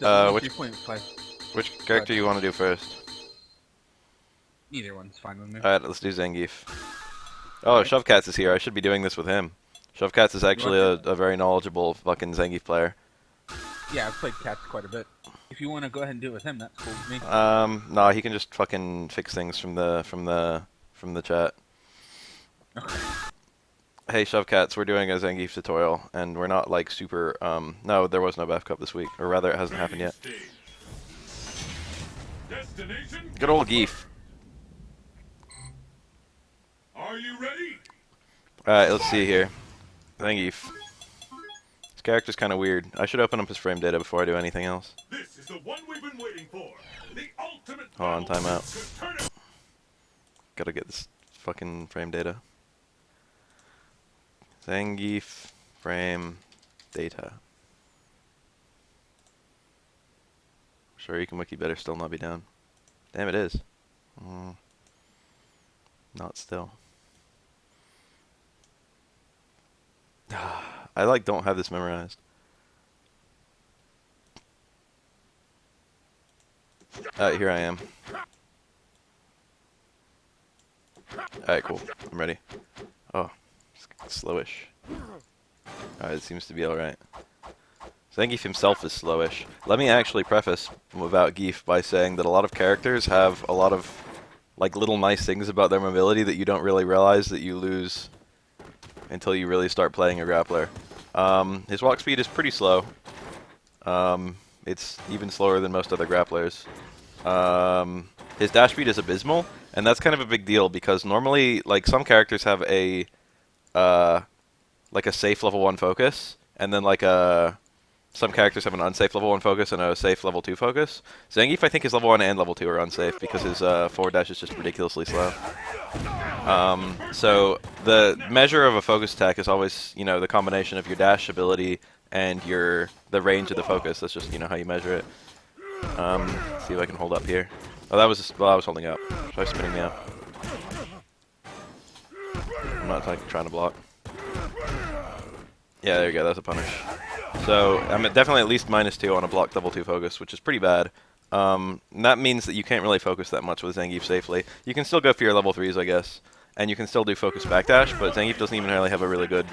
Which 3.5. character you want to do first? Either one's fine with me. Alright, let's do Zangief. Oh, Alright. Shovcats is here. I should be doing this with him. Shovcats is You want actually to? a very knowledgeable fucking Zangief player. Yeah, I've played cats quite a bit. If you want to go ahead and do it with him, that's cool with me. Nah, he can just fucking fix things from the chat. Okay. Hey, Shovcats, we're doing a Zangief tutorial, and we're not like super. No, there was no BAF Cup this week, or rather, it hasn't happened yet. Good old Geef. Are you ready? Alright, let's see here. Zangief. His character's kind of weird. I should open up his frame data before I do anything else. This is the one we've been waiting for. The ultimate Hold on, battle timeout. to turn it. Gotta get this fucking frame data. Zangief frame data. Sure, you can wiki better still not be down. Damn, it is. Not still. I like don't have this memorized. Alright, here I am. Alright, cool. I'm ready. Oh, it's slowish. Alright, it seems to be alright. Zangief himself is slowish. Let me actually preface about Geef by saying that a lot of characters have a lot of like little nice things about their mobility that you don't really realize that you lose until you really start playing a grappler. His walk speed is pretty slow. It's even slower than most other grapplers. His dash speed is abysmal, and that's kind of a big deal because normally, like, some characters have a like a safe level 1 focus, and then like some characters have an unsafe level 1 focus and a safe level 2 focus. Zangief, I think his level 1 and level 2 are unsafe because his forward dash is just ridiculously slow. So the measure of a focus attack is always, you know, the combination of your dash ability and the range of the focus. That's just, you know, how you measure it. Let's see if I can hold up here. Oh, that was well, I was holding up. Try spinning me up. I'm not like trying to block. Yeah, there you go. That's a punish. So I'm definitely at least -2 on a block level 2 focus, which is pretty bad. And that means that you can't really focus that much with Zangief safely. You can still go for your level 3s, I guess, and you can still do focus backdash, but Zangief doesn't even really have a really good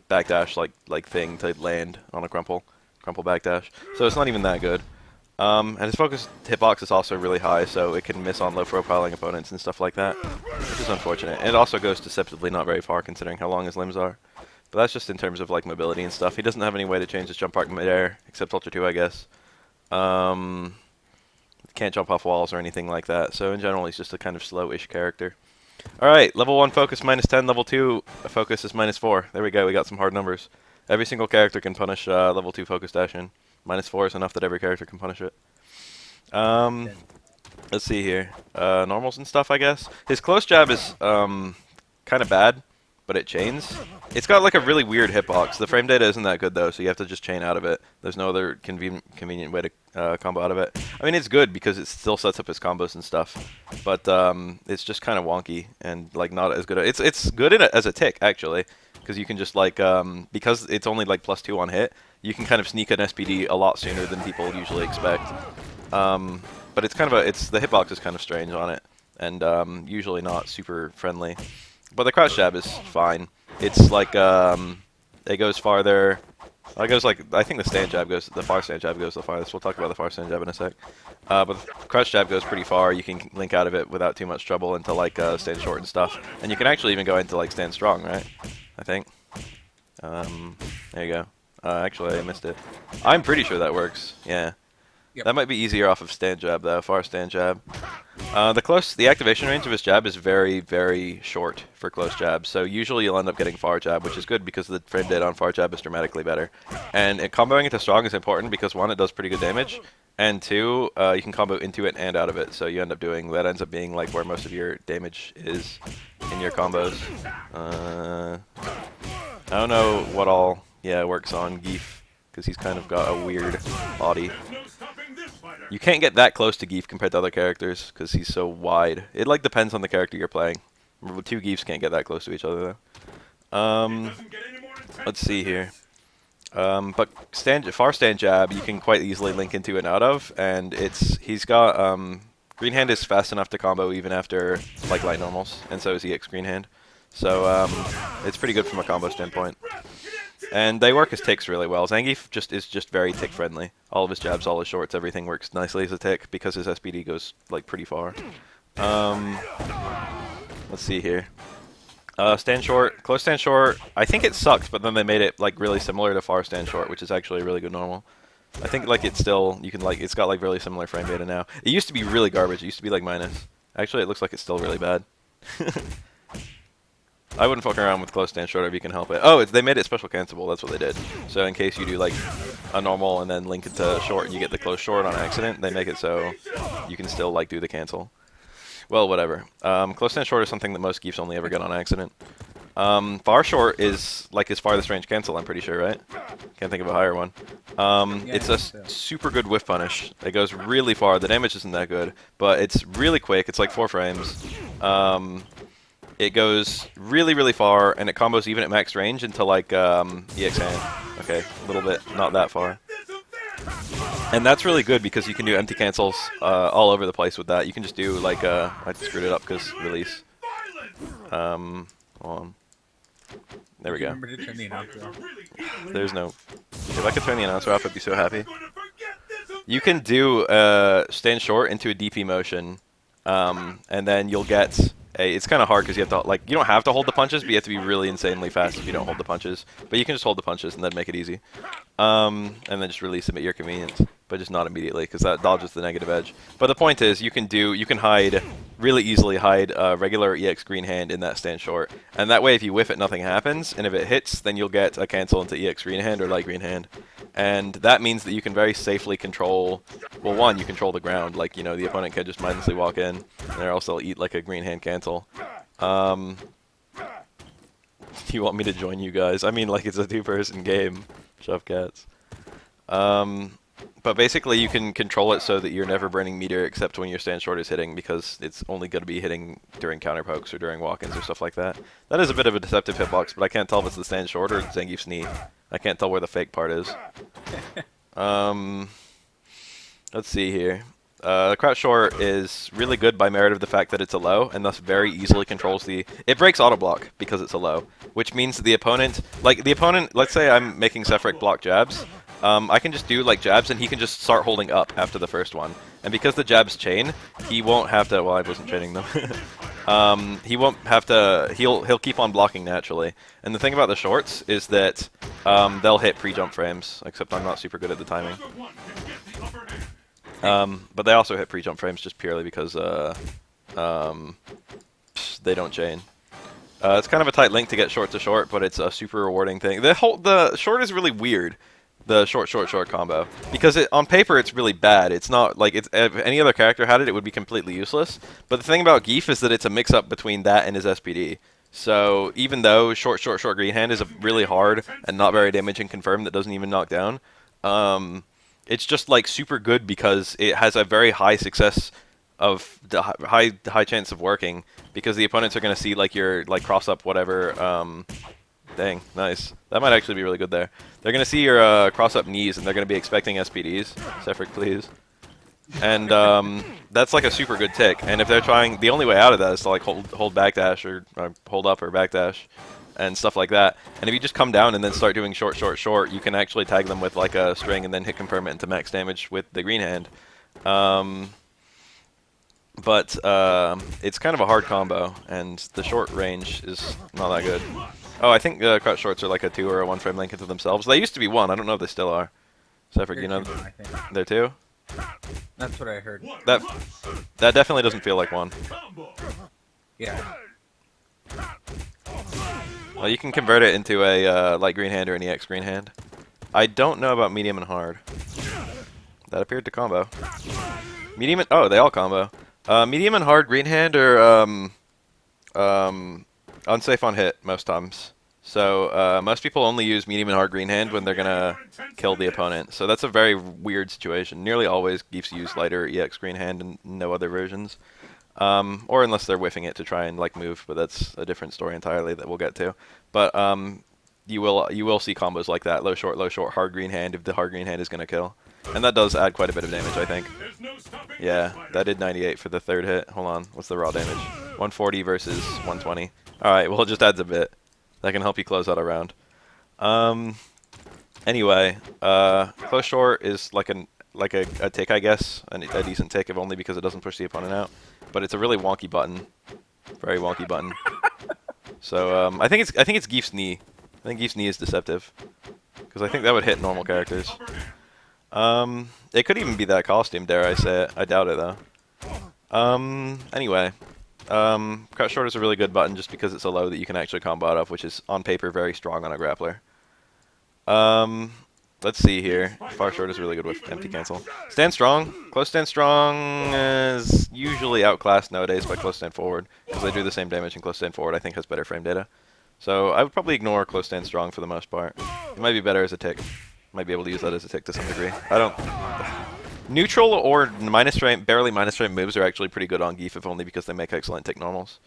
backdash like thing to land on a crumple backdash. So it's not even that good. And his focus hitbox is also really high, so it can miss on low profiling opponents and stuff like that, which is unfortunate. And it also goes deceptively not very far considering how long his limbs are. But that's just in terms of like mobility and stuff. He doesn't have any way to change his jump arc midair, except Ultra 2, I guess. Can't jump off walls or anything like that. So in general, he's just a kind of slow-ish character. Alright, level 1 focus -10, level 2 focus is -4. There we go, we got some hard numbers. Every single character can punish level 2 focus dash in. -4 is enough that every character can punish it. Let's see here. Normals and stuff, I guess. His close jab is kind of bad, but it chains. It's got like a really weird hitbox. The frame data isn't that good though, so you have to just chain out of it. There's no other convenient way to combo out of it. I mean, it's good because it still sets up his combos and stuff, but it's just kind of wonky and like not as good. It's good in as a tick actually, because you can just like because it's only like +2 on hit, you can kind of sneak an SPD a lot sooner than people usually expect. But it's kind of the hitbox is kind of strange on it, and usually not super friendly. But the crouch jab is fine. It's like it goes farther. It goes like I think the far stand jab goes the farthest. We'll talk about the far stand jab in a sec. But the crouch jab goes pretty far. You can link out of it without too much trouble into like stand short and stuff. And you can actually even go into like stand strong, right? I think. There you go. Actually, I missed it. I'm pretty sure that works. Yeah. Yep. That might be easier off of stand jab though, far stand jab. The activation range of his jab is very, very short for close jab, so usually you'll end up getting far jab, which is good because the frame data on far jab is dramatically better. And comboing it to strong is important because 1, it does pretty good damage, and 2, you can combo into it and out of it, so you end up that ends up being like where most of your damage is in your combos. I don't know what all, works on Geef, because he's kind of got a weird body. You can't get that close to Geef compared to other characters because he's so wide. It like depends on the character you're playing. 2 Geefs can't get that close to each other though. Let's see here. But far stand jab you can quite easily link into and out of, and he's got green hand is fast enough to combo even after like light normals, and so is EX green hand. So it's pretty good from a combo standpoint. And they work as ticks really well. Zangief is just very tick friendly. All of his jabs, all his shorts, everything works nicely as a tick because his SPD goes like pretty far. Let's see here. Stand short, close stand short. I think it sucked, but then they made it like really similar to far stand short, which is actually a really good normal. I think like it's still it's got like really similar frame data now. It used to be really garbage. It used to be like minus. Actually, it looks like it's still really bad. I wouldn't fuck around with close stand short if you can help it. Oh, they made it special cancelable. That's what they did. So in case you do like a normal and then link it to short and you get the close short on accident, they make it so you can still like do the cancel. Well, whatever. Close stand short is something that most geefs only ever get on accident. Far short is like his farthest range cancel, I'm pretty sure, right? Can't think of a higher one. It's a super good whiff punish. It goes really far. The damage isn't that good, but it's really quick. It's like 4 frames. It goes really, really far, and it combos even at max range into like EX hand. Okay, a little bit, not that far. And that's really good because you can do empty cancels all over the place with that. You can just do like I screwed it up because release. Hold on. There we go. Remember to turn the announcer off. There's no. If I could turn the announcer off, I'd be so happy. You can do stand short into a DP motion, and then you'll get. It's kind of hard because you have to you don't have to hold the punches, but you have to be really insanely fast if you don't hold the punches. But you can just hold the punches and then make it easy, and then just release them at your convenience, but just not immediately because that dodges the negative edge. But the point is, you can really easily hide regular EX green hand in that stand short, and that way if you whiff it, nothing happens, and if it hits, then you'll get a cancel into EX green hand or light green hand, and that means that you can very safely control. Well, one, you control the ground, like the opponent can just mindlessly walk in, and they'll also eat like a green hand cancel. Do you want me to join you guys? I mean, like it's a 2-person game. Shove cats. But basically, you can control it so that you're never burning meter except when your stand short is hitting, because it's only going to be hitting during counter pokes or during walk-ins or stuff like that. That is a bit of a deceptive hitbox, but I can't tell if it's the stand short or Zangief's knee. I can't tell where the fake part is. Let's see here. Crouch short is really good by merit of the fact that it's a low, and thus very easily controls the. It breaks auto block because it's a low, which means that the opponent, let's say I'm making Sephiroth block jabs. I can just do like jabs, and he can just start holding up after the first one. And because the jabs chain, he won't have to. Well, I wasn't chaining them. He won't have to. He'll keep on blocking naturally. And the thing about the shorts is that they'll hit pre-jump frames, except I'm not super good at the timing. But they also hit pre-jump frames just purely because they don't chain. It's kind of a tight link to get short to short, but it's a super rewarding thing. The short is really weird. The short combo, because on paper it's really bad. It's not like if any other character had it, it would be completely useless. But the thing about Geef is that it's a mix-up between that and his SPD. So even though short green hand is a really hard and not very damaging confirm that doesn't even knock down, it's just like super good because it has a very high success of the high chance of working, because the opponents are going to see like your cross up whatever. Dang, nice. That might actually be really good there. They're going to see your cross-up knees, and they're going to be expecting SPDs. Sephiroth, please. And that's like a super good tick. And if they're trying, the only way out of that is to like hold backdash or hold up or backdash and stuff like that. And if you just come down and then start doing short, you can actually tag them with like a string and then hit confirm it into max damage with the green hand. But it's kind of a hard combo, and the short range is not that good. Oh, I think crouch shorts are like a 2 or a 1 frame link into themselves. They used to be 1. I don't know if they still are. Sephiroth, you know, I think. they're 2? That's what I heard. That definitely doesn't feel like 1. Yeah. Well, you can convert it into a light green hand or an EX green hand. I don't know about medium and hard. That appeared to combo. Medium and oh, they all combo. Medium and hard green hand are unsafe on hit most times. So most people only use medium and hard green hand when they're gonna kill the opponent. So that's a very weird situation. Nearly always Geefs use lighter EX green hand and no other versions. Or unless they're whiffing it to try and like move, but that's a different story entirely that we'll get to. But you will see combos like that: low short, hard green hand if the hard green hand is gonna kill, and that does add quite a bit of damage, I think. There's no stopping Yeah, this fighter. that did 98 for the third hit. Hold on, what's the raw damage? 140 versus 120. All right, well it just adds a bit. That can help you close out a round. Anyway, close short is like a tick, I guess, a decent tick, if only because it doesn't push the opponent out. But it's a really wonky button, very wonky button. So I think it's Geef's knee. I think Geef's knee is deceptive, because I think that would hit normal characters. It could even be that costume, dare I say it. I doubt it though. Anyway, cut short is a really good button just because it's a low that you can actually combo out of, which is on paper very strong on a grappler. Let's see here. Far short is really good with empty cancel. Stand strong. Close stand strong is usually outclassed nowadays by close stand forward, because they do the same damage, and close stand forward I think has better frame data. So I would probably ignore close stand strong for the most part. It might be better as a tick. Might be able to use that as a tick to some degree. I don't. Neutral or minus frame, barely minus frame moves are actually pretty good on Geef, if only because they make excellent tick normals.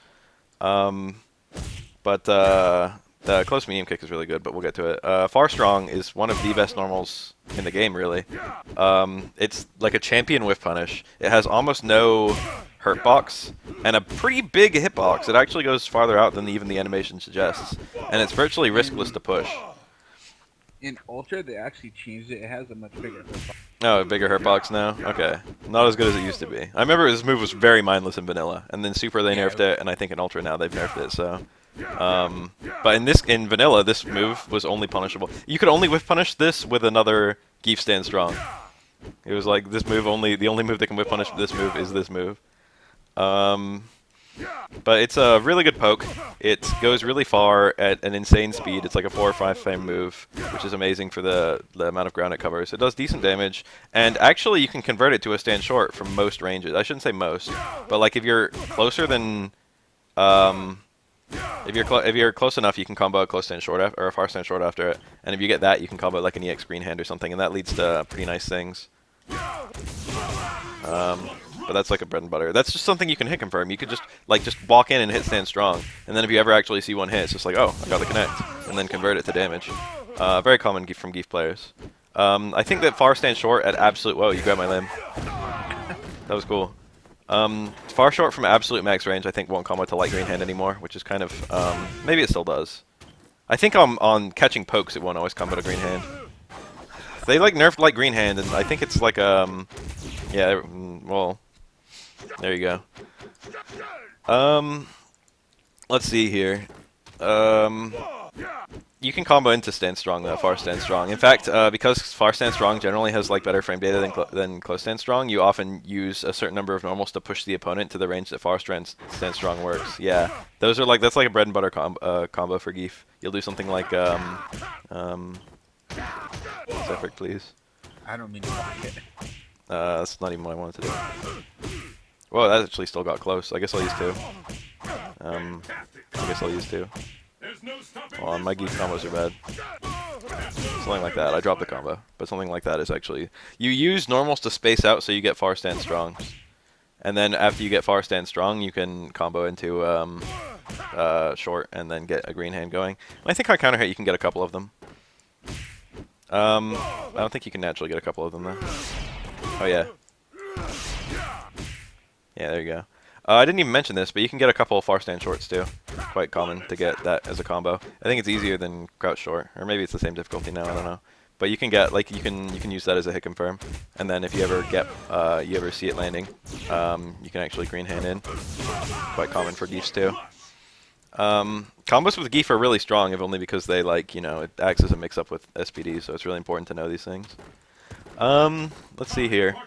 The close medium kick is really good, but we'll get to it. Far strong is one of the best normals in the game, really. It's like a champion whiff punish. It has almost no hurt box and a pretty big hitbox. It actually goes farther out than even the animation suggests, and it's virtually riskless to push. In Ultra, they actually changed it. It has a much bigger hitbox. Oh, a bigger hurt box now? Okay. Not as good as it used to be. I remember this move was very mindless in vanilla, and then Super they nerfed it, and I think in Ultra now they've nerfed it, so... but in vanilla, this move was only punishable. You could only whiff punish this with another Geef stand strong. It was like this move the only move that can whiff punish this move is this move. But it's a really good poke. It goes really far at an insane speed. It's like a 4 or 5 frame move, which is amazing for the amount of ground it covers. It does decent damage, and actually you can convert it to a stand short from most ranges. I shouldn't say most, but like if you're closer than if you're close enough, you can combo a close stand short or a far stand short after it, and if you get that, you can combo like an EX green hand or something, and that leads to pretty nice things. But that's like a bread and butter. That's just something you can hit confirm. You could just walk in and hit stand strong, and then if you ever actually see one hit, it's just like, oh, I got the connect, and then convert it to damage. Very common from Geef players. I think that far stand short at absolute. Whoa, you grabbed my limb. That was cool. Far short from absolute max range, I think won't combo to light green hand anymore, which is kind of maybe it still does. I think on catching pokes, it won't always combo to green hand. They like nerfed light green hand, and I think it's like yeah, well. There you go. Let's see here. You can combo into stand strong though, far stand strong. In fact, because far stand strong generally has like better frame data than close stand strong, you often use a certain number of normals to push the opponent to the range that far stand strong works. Yeah, those are that's like a bread and butter combo for Geef. You'll do something like Zephyr, please. I don't mean to block it. That's not even what I wanted to do. Whoa, that actually still got close. I guess I'll use 2. I guess I'll use 2. There's no stopping Hold on, my Geef combos are bad. Something like that. I dropped the combo. But something like that is actually... You use normals to space out so you get far stand strong. And then after you get far stand strong, you can combo into short and then get a green hand going. And I think on counter hit you can get a couple of them. I don't think you can naturally get a couple of them though. Oh yeah. Yeah, there you go. I didn't even mention this, but you can get a couple of far stand shorts too. Quite common to get that as a combo. I think it's easier than crouch short, or maybe it's the same difficulty now. I don't know. But you can get you can use that as a hit confirm, and then if you ever see it landing, you can actually green hand in. Quite common for Geefs too. Combos with Geef are really strong, if only because they it acts as a mix up with SPD, so it's really important to know these things. Let's see here.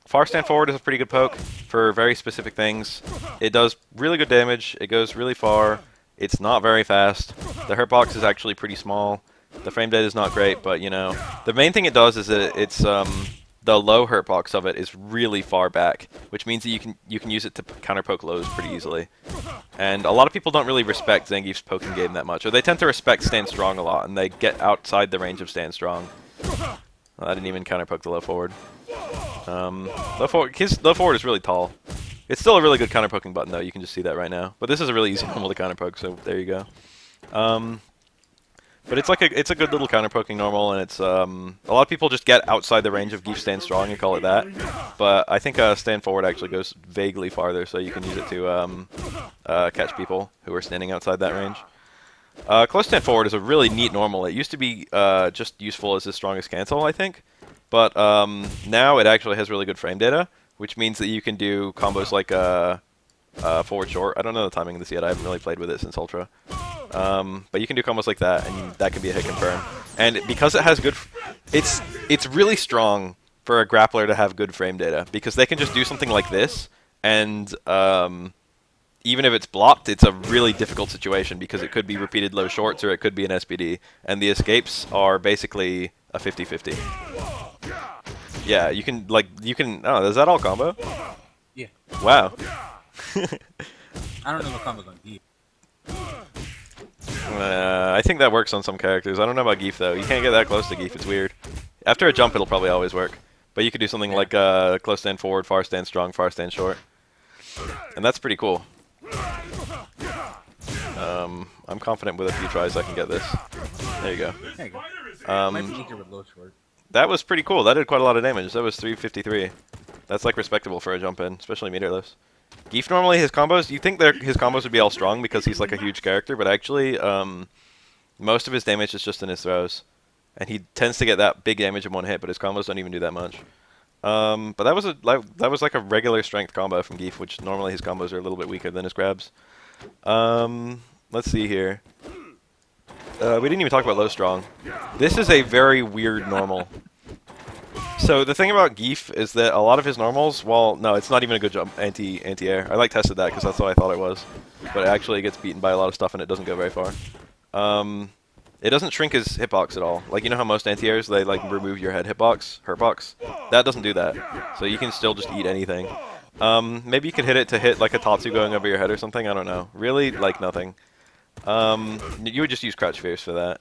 Far stand forward is a pretty good poke for very specific things. It does really good damage. It goes really far. It's not very fast. The hurt box is actually pretty small. The frame data is not great, but the main thing it does is that it's the low hurt box of it is really far back, which means that you can use it to counter poke lows pretty easily. And a lot of people don't really respect Zangief's poking game that much, or they tend to respect stand strong a lot, and they get outside the range of stand strong. I didn't even counter poke the low forward. His low forward is really tall. It's still a really good counter poking button though. You can just see that right now. But this is a really easy normal to counter poke, so there you go. But it's a good little counter poking normal, and it's a lot of people just get outside the range of Geef stand strong and call it that. But I think stand forward actually goes vaguely farther, so you can use it to catch people who are standing outside that range. Close stand forward is a really neat normal. It used to be just useful as his strongest cancel, I think. But now it actually has really good frame data, which means that you can do combos like forward short. I don't know the timing of this yet. I haven't really played with it since Ultra. But you can do combos like that, and that can be a hit confirm. And because it has good... It's really strong for a grappler to have good frame data, because they can just do something like this, and even if it's blocked, it's a really difficult situation, because it could be repeated low shorts, or it could be an SPD. And the escapes are basically a 50-50. Yeah, you can... Oh, is that all combo? Yeah. Wow. I don't know what combo's on Geef. I think that works on some characters. I don't know about Geef, though. You can't get that close to Geef. It's weird. After a jump, it'll probably always work. But you could do something like close stand forward, far stand strong, far stand short. And that's pretty cool. I'm confident with a few tries I can get this. There you go. There you go. Might be easier with low short. That was pretty cool. That did quite a lot of damage. That was 353. That's like respectable for a jump in, especially meterless. Geef normally, his combos, you think his combos would be all strong because he's like a huge character, but actually most of his damage is just in his throws. And he tends to get that big damage in one hit, but his combos don't even do that much. But that was like a regular strength combo from Geef, which normally his combos are a little bit weaker than his grabs. Let's see here. We didn't even talk about low strong. This is a very weird normal. So the thing about Geef is that a lot of his normals, well, no, it's not even a good jump anti-air. I like tested that because that's what I thought it was, but it actually gets beaten by a lot of stuff and it doesn't go very far. It doesn't shrink his hitbox at all. Like, you know how most anti-airs, they like remove your head hurtbox? That doesn't do that. So you can still just eat anything. Maybe you could hit it to hit like a Tatsu going over your head or something. I don't know. Really, like nothing. You would just use crouch fierce for that.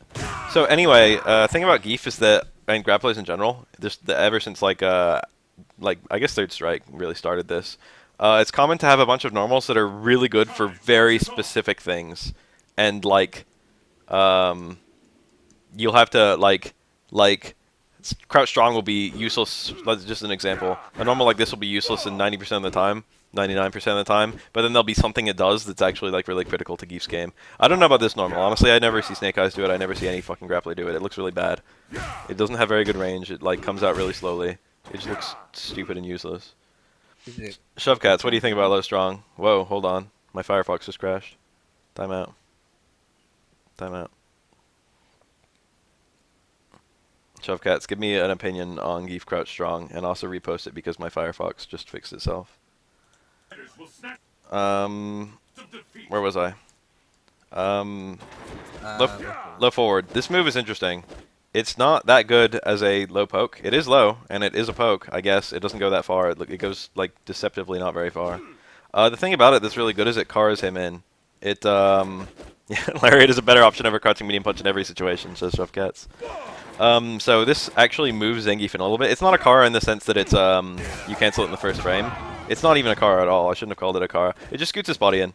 So anyway, thing about Geef is that, and grapplers in general, ever since like I guess Third Strike really started this, it's common to have a bunch of normals that are really good for very specific things, and like you'll have to like crouch strong will be useless. That's just an example. A normal like this will be useless in 90% of the time. 99% of the time, but then there'll be something it does that's actually like really critical to Geef's game. I don't know about this normal. Honestly, I never see Snake Eyes do it. I never see any fucking grappler do it. It looks really bad. It doesn't have very good range. It like comes out really slowly. It just looks stupid and useless. Shove Cats, what do you think about low strong? Whoa, hold on. My Firefox just crashed. Time out. Time out. Shove Cats, give me an opinion on Geef crouch strong, and also repost it because my Firefox just fixed itself. Where was I? Low forward. This move is interesting. It's not that good as a low poke. It is low, and it is a poke, I guess. It doesn't go that far. It goes, like, deceptively not very far. The thing about it that's really good is it cars him in. It, yeah, Lariat is a better option over crouching medium punch in every situation, says Rough Cats. So this actually moves Zangief in a little bit. It's not a Kara in the sense that it's, you cancel it in the first frame. It's not even a Kara at all. I shouldn't have called it a Kara. It just scoots his body in.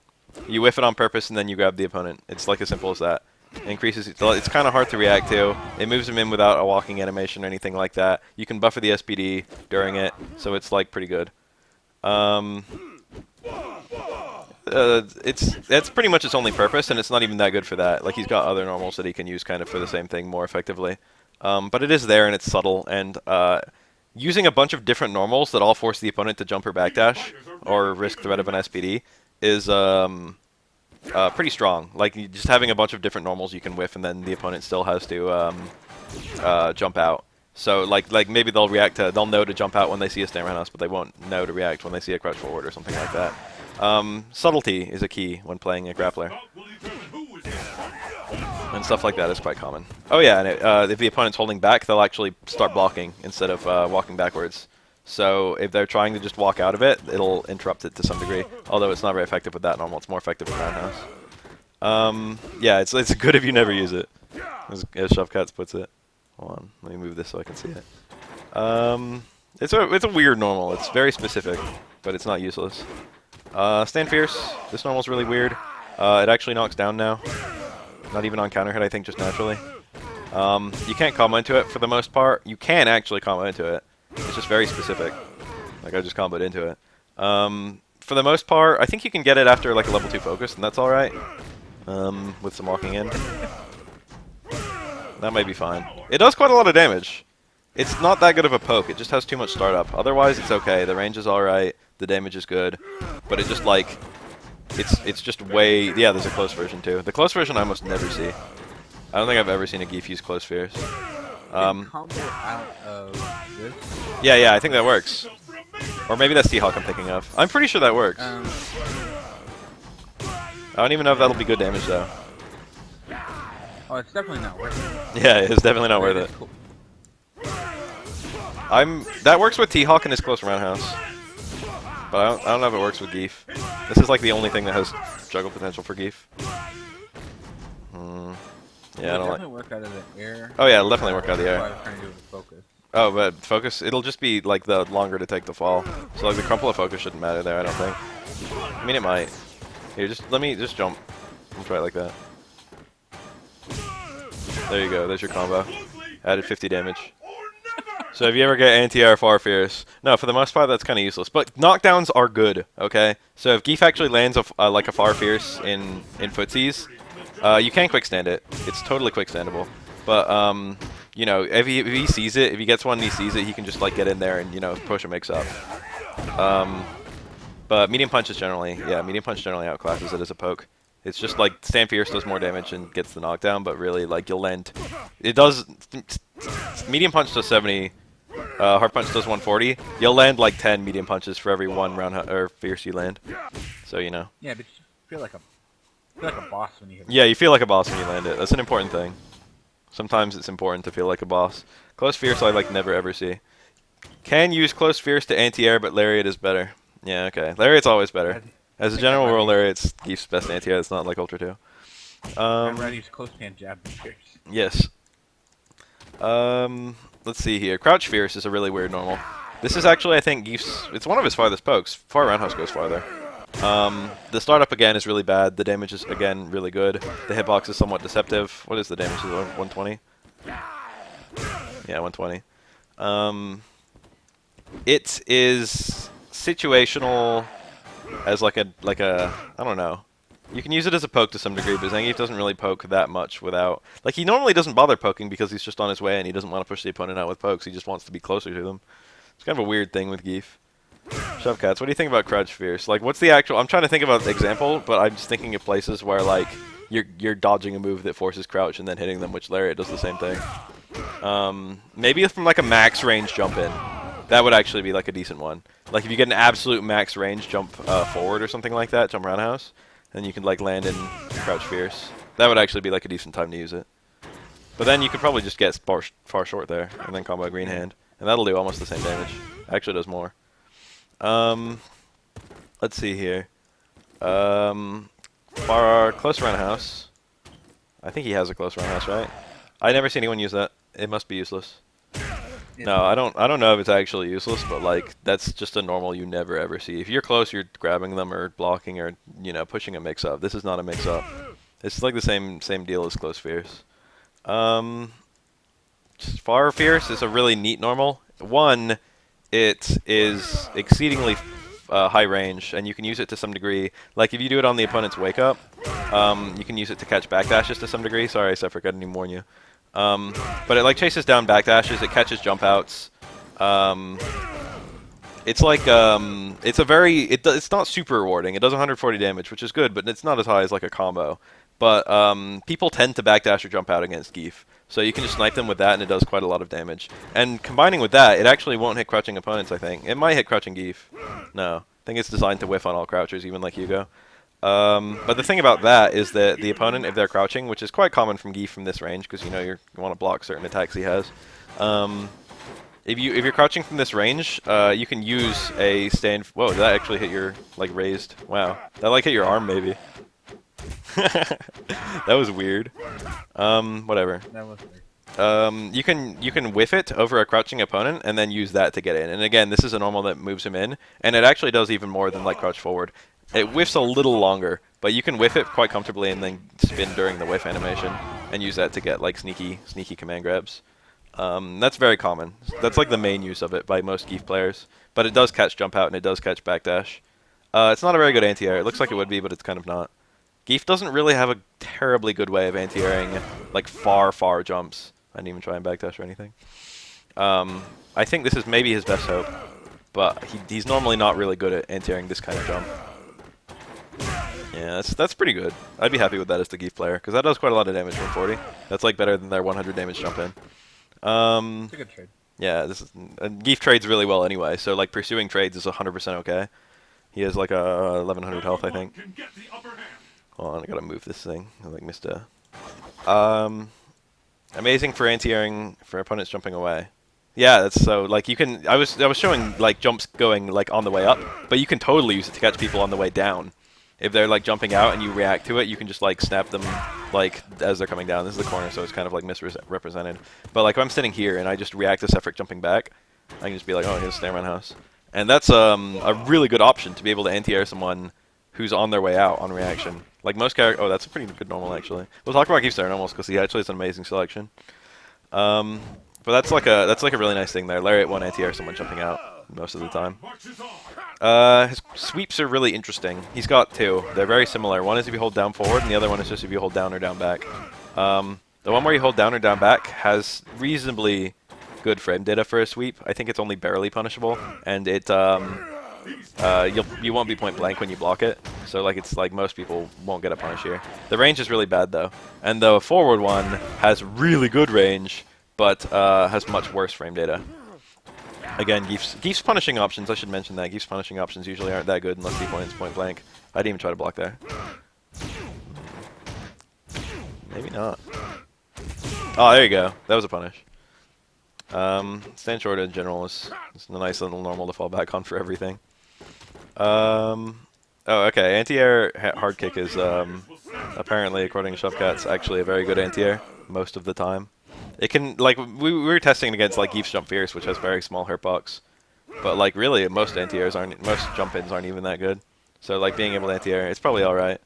You whiff it on purpose, and then you grab the opponent. It's like as simple as that. It increases. It's kind of hard to react to. It moves him in without a walking animation or anything like that. You can buffer the SPD during it, so it's like pretty good. That's pretty much its only purpose, and it's not even that good for that. Like, he's got other normals that he can use kind of for the same thing more effectively. But it is there, and it's subtle, and using a bunch of different normals that all force the opponent to jump or backdash or risk threat of an SPD is pretty strong. Like, just having a bunch of different normals you can whiff, and then the opponent still has to jump out. So like maybe they'll know to jump out when they see a stand roundhouse, but they won't know to react when they see a crouch forward or something like that. Subtlety is a key when playing a grappler. And stuff like that is quite common. Oh yeah, and if the opponent's holding back, they'll actually start blocking instead of walking backwards. So if they're trying to just walk out of it, it'll interrupt it to some degree. Although it's not very effective with that normal, it's more effective with roundhouse. Yeah, it's good if you never use it, as Shovecats puts it. Hold on, let me move this so I can see it. It's a weird normal. It's very specific, but it's not useless. Stand Fierce. This normal's really weird. It actually knocks down now. Not even on counter hit, I think, just naturally. You can't combo into it for the most part. You can actually combo into it. It's just very specific. Like, I just comboed into it. For the most part, I think you can get it after like a level 2 focus, and that's alright. With some walking in. That might be fine. It does quite a lot of damage. It's not that good of a poke, it just has too much startup. Otherwise, it's okay. The range is alright, the damage is good. But it just like... It's just way... Yeah, there's a close version too. The close version I almost never see. I don't think I've ever seen a Geef use close fierce. Combo out of this. Yeah, I think that works. Or maybe that's T-Hawk I'm thinking of. I'm pretty sure that works. I don't even know if that'll be good damage though. Oh, it's definitely not worth it. Yeah, it's definitely not worth it. Cool. That works with T-Hawk and his close roundhouse. But I don't know if it works with Geef. This is like the only thing that has juggle potential for Geef. Yeah, I don't like... definitely work out of the air. Oh yeah, it'll definitely work out of the That's what I air. was trying to do with focus. Oh, but focus, it'll just be like the longer to take the fall. So like the crumple of focus shouldn't matter there, I don't think. I mean, it might. Here, let me jump. I'll try it like that. There you go, there's your combo. Added 50 damage. So if you ever get anti-air far fierce, no, for the most part that's kind of useless. But knockdowns are good, okay? So if Geef actually lands like a far fierce in footsies, you can quick stand it. It's totally quick standable. But you know, if he sees it, if he gets one and he sees it, he can just like get in there and, you know, push a mix up. But medium punch is generally outclasses it as a poke. It's just like stand fierce does more damage and gets the knockdown, but really like you'll land. It does medium punch does 70. Hard punch does 140. You'll land like 10 medium punches for every one round or fierce you land. So you know. Yeah, but you feel like a boss when you hit it. Yeah, you feel like a boss when you land it. That's an important thing. Sometimes it's important to feel like a boss. Close fierce I like never ever see. Can use close fierce to anti-air, but lariat is better. Yeah, okay. Lariat's always better. As a general rule, lariat's Geef's best anti-air. It's not like Ultra 2. I'd rather use close hand jab than fierce. Yes. Let's see here. Crouch fierce is a really weird normal. This is actually, I think, Geef's... It's one of his farthest pokes. Far roundhouse goes farther. The startup, again, is really bad. The damage is, again, really good. The hitbox is somewhat deceptive. What is the damage? 120? Yeah, 120. It is situational as like a I don't know. You can use it as a poke to some degree, but Zangief doesn't really poke that much without... Like, he normally doesn't bother poking because he's just on his way and he doesn't want to push the opponent out with pokes. He just wants to be closer to them. It's kind of a weird thing with Geef. Shovecats, what do you think about Crouch Fierce? Like, what's the actual... I'm trying to think about the example, but I'm just thinking of places where, like, you're dodging a move that forces Crouch and then hitting them, which Lariat does the same thing. Maybe from, like, a max range jump in. That would actually be, like, a decent one. Like, if you get an absolute max range jump forward or something like that, jump roundhouse, then you can, like, land in Crouch Fierce. That would actually be, like, a decent time to use it. But then you could probably just get far short there, and then combo Green Hand. And that'll do almost the same damage. Actually does more. Let's see here. Far close roundhouse. I think he has a close roundhouse, right? I never see anyone use that. It must be useless. No, I don't know if it's actually useless, but like that's just a normal you never ever see. If you're close, you're grabbing them or blocking or pushing a mix up. This is not a mix up. It's like the same deal as close fierce. Far fierce is a really neat normal. One, it is exceedingly high range, and you can use it to some degree. Like if you do it on the opponent's wake up, you can use it to catch backdashes to some degree. Sorry, Sephiroth, I didn't even warn you. But it like chases down backdashes. It catches jump outs. It's like it's not super rewarding. It does 140 damage, which is good, but it's not as high as like a combo. But people tend to backdash or jump out against Geef. So you can just snipe them with that, and it does quite a lot of damage. And combining with that, it actually won't hit crouching opponents, I think. It might hit crouching Geef. No. I think it's designed to whiff on all crouchers, even like Hugo. But the thing about that is that the opponent, if they're crouching, which is quite common from Geef from this range, because you want to block certain attacks he has. If you're crouching from this range, you can use a stand... Whoa, did that actually hit your, like, raised... Wow. That, like, hit your arm, maybe. That was weird. Whatever. That was weird. You can whiff it over a crouching opponent and then use that to get in. And again, this is a normal that moves him in, and it actually does even more than like crouch forward. It whiffs a little longer, but you can whiff it quite comfortably and then spin during the whiff animation and use that to get like sneaky command grabs. That's very common. That's like the main use of it by most Geef players. But it does catch jump out and it does catch backdash. It's not a very good anti-air. It looks like it would be, but it's kind of not. Geef doesn't really have a terribly good way of anti-airing like far jumps. I didn't even try and backdash or anything. I think this is maybe his best hope, but he's normally not really good at anti-airing this kind of jump. Yeah, that's pretty good. I'd be happy with that as the Geef player, because that does quite a lot of damage from 40. That's like better than their 100 damage jump in. It's a good trade. Yeah, and Geef trades really well anyway, so like pursuing trades is 100% okay. He has like a 1100 health, I think. Can get the upper hand. Hold on, I gotta move this thing. I like missed a. Amazing for anti-airing for opponents jumping away. Yeah, that's so like you can. I was showing like jumps going like on the way up, but you can totally use it to catch people on the way down. If they're like jumping out and you react to it, you can just like snap them like as they're coming down. This is the corner, so it's kind of like misrepresented. But like if I'm sitting here and I just react to Sephiroth jumping back, I can just be like, oh, here's Snare Roundhouse. And that's a really good option to be able to anti-air someone who's on their way out on reaction. Like most characters, oh, that's a pretty good normal actually. We'll talk about Geefstar normals because he actually has an amazing selection. But that's like a really nice thing there. Lariat won't anti-air someone jumping out most of the time. Marches on. His sweeps are really interesting. He's got two. They're very similar. One is if you hold down forward, and the other one is just if you hold down or down back. The one where you hold down or down back has reasonably good frame data for a sweep. I think it's only barely punishable, and it you won't be point blank when you block it. So like it's like most people won't get a punish here. The range is really bad though, and the forward one has really good range, but has much worse frame data. Again, Geef's punishing options, I should mention that. Geef's punishing options usually aren't that good unless he points point blank. I didn't even try to block there. Maybe not. Oh, there you go. That was a punish. Stand short in general is a nice little normal to fall back on for everything. Oh, okay. Anti-air hard kick is apparently, according to Shovcats, actually a very good anti-air most of the time. It can, like, we were testing against, like, Geef's Jump Fierce, which has very small hitbox. But, like, really, most anti-airs aren't, most jump-ins aren't even that good. So, like, being able to anti-air, it's probably alright.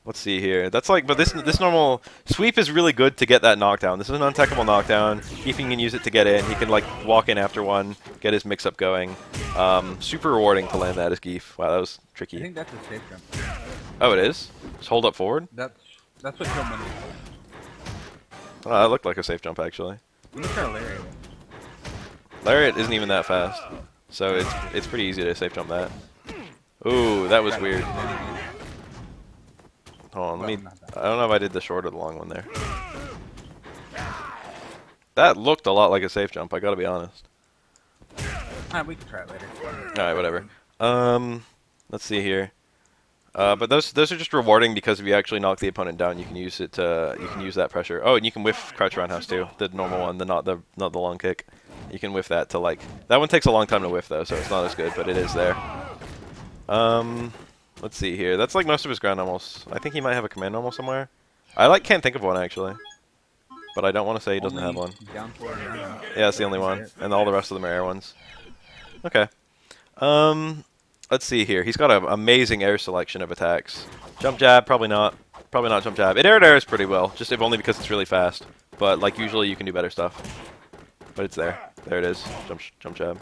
Let's see here. That's like, but this normal sweep is really good to get that knockdown. This is an untechable knockdown. Geef can use it to get in. He can, like, walk in after one, get his mix-up going. Super rewarding to land that as Geef. Wow, that was tricky. I think that's a safe jump. Oh, it is? Just hold up forward? That's what killed money. Oh, that looked like a safe jump, actually. Let me try Lariat. Lariat isn't even that fast, so it's pretty easy to safe jump that. Ooh, that was weird. Hold on, let me. I don't know if I did the short or the long one there. That looked a lot like a safe jump. I gotta be honest. We can try it later. All right, whatever. Let's see here. But those are just rewarding because if you actually knock the opponent down, you can use it to use that pressure. Oh, and you can whiff crouch roundhouse too, the normal one, not the long kick. You can whiff that to like that one takes a long time to whiff though, so it's not as good, but it is there. Let's see here. That's like most of his ground normals. I think he might have a command normal somewhere. I can't think of one actually, but I don't want to say he doesn't have one. Down forward, down. Yeah, it's the only one, and all the rest of them are air ones. Okay. Let's see here. He's got an amazing air selection of attacks. Jump jab, probably not. Probably not jump jab. It airs pretty well, just if only because it's really fast. But like usually you can do better stuff. But it's there. There it is. Jump jab.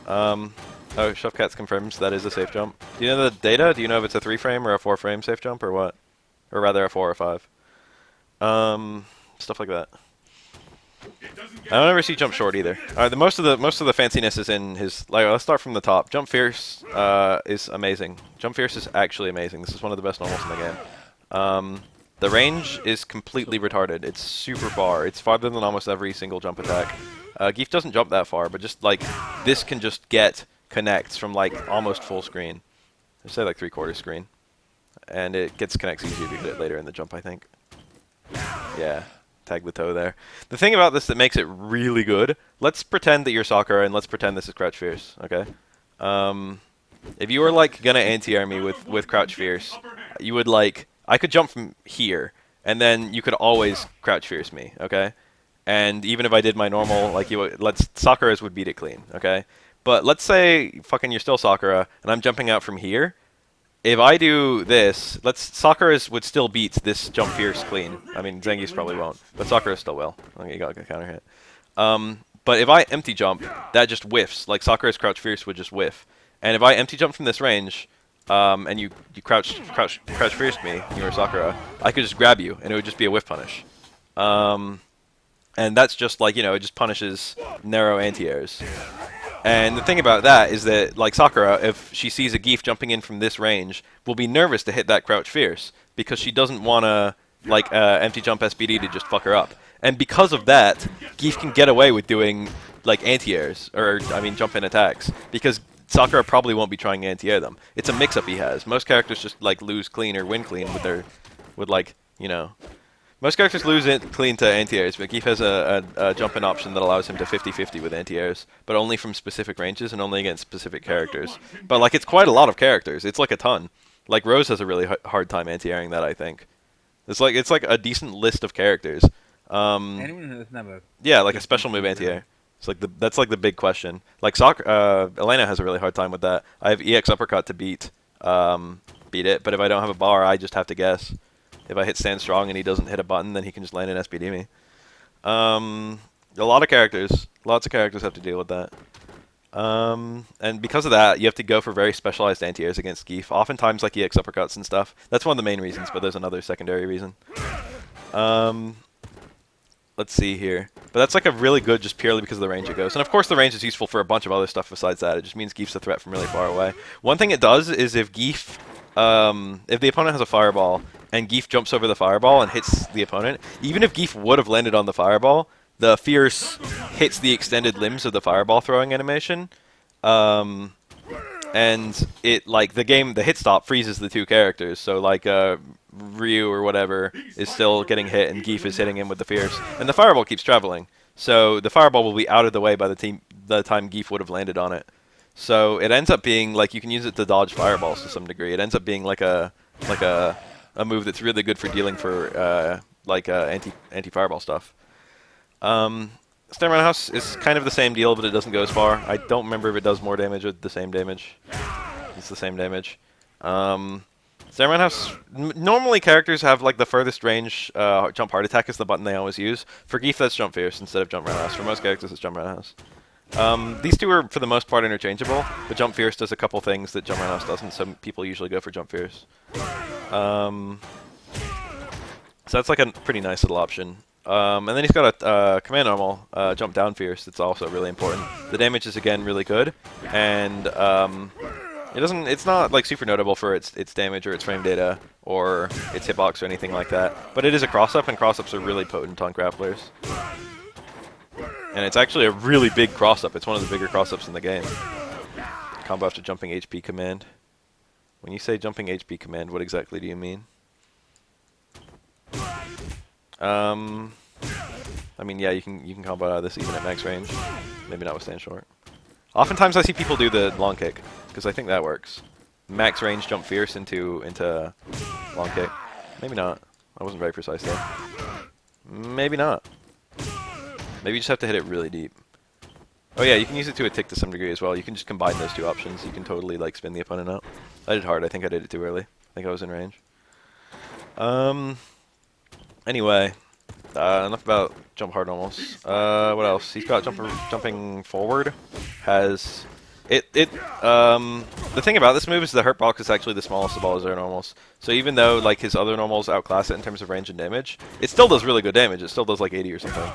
Oh, Shovcats confirms that is a safe jump. Do you know the data? Do you know if it's a 3-frame or a 4-frame safe jump or what? Or rather a 4 or 5. Stuff like that. I don't ever see jump short either. Most of the fanciness is in his. Like, let's start from the top. Jump fierce is amazing. Jump fierce is actually amazing. This is one of the best normals in the game. The range is completely retarded. It's super far. It's farther than almost every single jump attack. Geef doesn't jump that far, but just like this can just get connects from like almost full screen. I'd say like 3/4 screen, and it gets connects easier to get it later in the jump, I think. Yeah. Tag the toe there. The thing about this that makes it really good, let's pretend that you're Sakura and let's pretend this is Crouch Fierce, okay? If you were like gonna anti-air me with Crouch Fierce, you would like, I could jump from here and then you could always Crouch Fierce me, okay? And even if I did my normal, like Sakura's would beat it clean, okay? But let's say fucking you're still Sakura and I'm jumping out from here if I do this, Sakura would still beat this jump fierce clean. I mean, Zangief's probably won't, but Sakura still will. Okay, you got a counter hit. But if I empty jump, that just whiffs. Like Sakura's crouch fierce would just whiff. And if I empty jump from this range, and you crouch fierce me, you or Sakura, I could just grab you, and it would just be a whiff punish. And that's just like, it just punishes narrow anti-airs. And the thing about that is that, like Sakura, if she sees a Geef jumping in from this range, will be nervous to hit that crouch fierce because she doesn't want to, like, empty jump SBD to just fuck her up. And because of that, Geef can get away with doing, like, anti-airs, or, I mean, jump-in attacks, because Sakura probably won't be trying to anti-air them. It's a mix-up he has. Most characters just, like, lose clean or win clean with like, Most characters lose it clean to anti-airs, but Geef has a jump-in option that allows him to 50-50 with anti-airs, but only from specific ranges and only against specific characters. But, like, it's quite a lot of characters. It's like a ton. Like, Rose has a really hard time anti-airing that, I think. It's like a decent list of characters. Anyone who doesn't have a like a special move anti-air. It's like that's like the big question. Like Elena has a really hard time with that. I have EX uppercut to beat it, but if I don't have a bar, I just have to guess. If I hit stand strong and he doesn't hit a button, then he can just land an SBD me. Lots of characters have to deal with that. And because of that, you have to go for very specialized anti-airs against Geef. Oftentimes, like EX uppercuts and stuff. That's one of the main reasons, but there's another secondary reason. Let's see here. But that's like a really good just purely because of the range it goes. And of course the range is useful for a bunch of other stuff besides that. It just means Geef's a threat from really far away. One thing it does is if Geef, if the opponent has a fireball and Geef jumps over the fireball and hits the opponent, even if Geef would have landed on the fireball, the Fierce hits the extended limbs of the fireball throwing animation. And it, like, the hit stop freezes the two characters. So, like, Ryu or whatever is still getting hit and Geef is hitting him with the Fierce. And the fireball keeps traveling. So the fireball will be out of the way by the time Geef would have landed on it. So it ends up being, like, you can use it to dodge fireballs to some degree. It ends up being like a move that's really good for dealing for, anti-fireball stuff. Stand Roundhouse is kind of the same deal, but it doesn't go as far. I don't remember if it does more damage or the same damage. It's the same damage. Stand Roundhouse, normally characters have like the furthest range jump heart attack is the button they always use. For Geef, that's jump fierce instead of jump roundhouse. For most characters, it's jump roundhouse. These two are, for the most part, interchangeable, but jump fierce does a couple things that jump roundhouse doesn't, so people usually go for jump fierce. So that's like a pretty nice little option. And then he's got a command normal, jump down fierce. That's also really important. The damage is again really good, and it's not like super notable for its damage or its frame data or its hitbox or anything like that. But it is a cross up, and cross ups are really potent on grapplers. And it's actually a really big cross up. It's one of the bigger cross ups in the game. Combo after jumping HP command. When you say jumping HP command, what exactly do you mean? I mean, yeah, you can combo out of this even at max range. Maybe not with stand short. Oftentimes I see people do the long kick, because I think that works. Max range jump fierce into long kick. Maybe not. I wasn't very precise there. Maybe not. Maybe you just have to hit it really deep. Oh yeah, you can use it to a tick to some degree as well. You can just combine those two options. You can totally like spin the opponent out. I did hard. I think I did it too early. I think I was in range. Anyway, enough about jump hard normals. What else? He's got jumping forward. Has the thing about this move is the hurt box is actually the smallest of all his other normals. So even though like his other normals outclass it in terms of range and damage, it still does really good damage. It still does like 80 or something.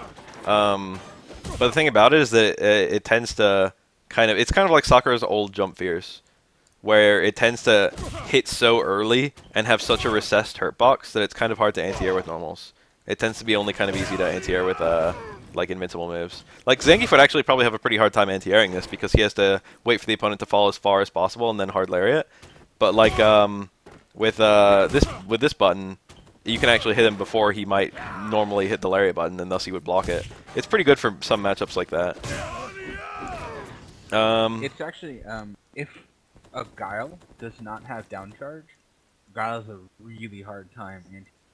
But the thing about it is that it tends to it's kind of like Sakura's old jump fierce, where it tends to hit so early and have such a recessed hurt box that it's kind of hard to anti-air with normals. It tends to be only kind of easy to anti-air with like invincible moves. Like Zangief would actually probably have a pretty hard time anti-airing this because he has to wait for the opponent to fall as far as possible and then hard lariat. But like with this button, you can actually hit him before he might normally hit the lariat button, and thus he would block it. It's pretty good for some matchups like that. It's actually if a Guile does not have down charge, Guile has a really hard time.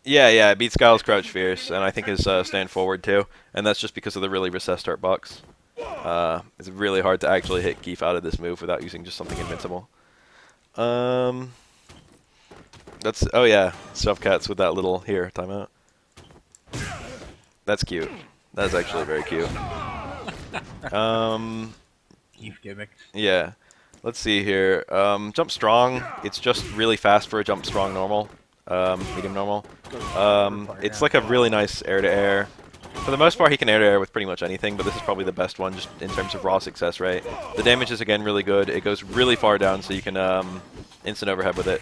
Yeah, it beats Guile's crouch fierce, and I think his stand forward too, and that's just because of the really recessed hurt box. It's really hard to actually hit Geef out of this move without using just something invincible. That's oh yeah, stuffed cats with that little here timeout. That's cute. That's actually very cute. Keith gimmicks. Yeah. Let's see here. Jump strong. It's just really fast for a jump strong normal. Medium normal. It's like a really nice air to air. For the most part, he can air to air with pretty much anything, but this is probably the best one just in terms of raw success rate. The damage is again really good. It goes really far down, so you can instant overhead with it,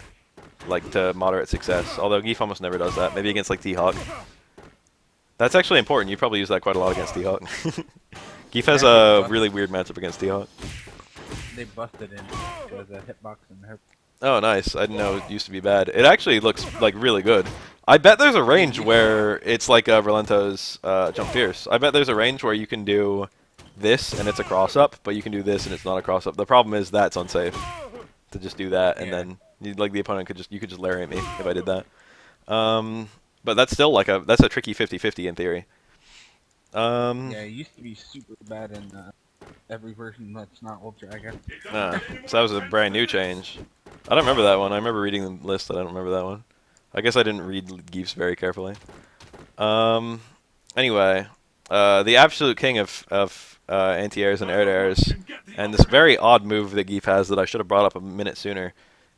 like to moderate success. Although Geef almost never does that. Maybe against like T-Hawk. That's actually important. You probably use that quite a lot against T-Hawk. Geef has a really weird matchup against T-Hawk. They busted in to the hitbox and her. Oh, nice. I didn't know it used to be bad. It actually looks like really good. I bet there's a range where it's like Verlento's Jump Fierce. I bet there's a range where you can do this and it's a cross-up, but you can do this and it's not a cross-up. The problem is that's unsafe to just do that, and then like the opponent could just lariat me if I did that. But that's still like that's a tricky 50-50 in theory. Yeah, it used to be super bad in every version that's not Ultra, I guess. So that was a brand new change. I don't remember that one. I remember reading the list, but I don't remember that one. I guess I didn't read Geefs very carefully. Anyway, the absolute king of anti-airs and air-to-airs, and this very odd move that Geef has that I should have brought up a minute sooner,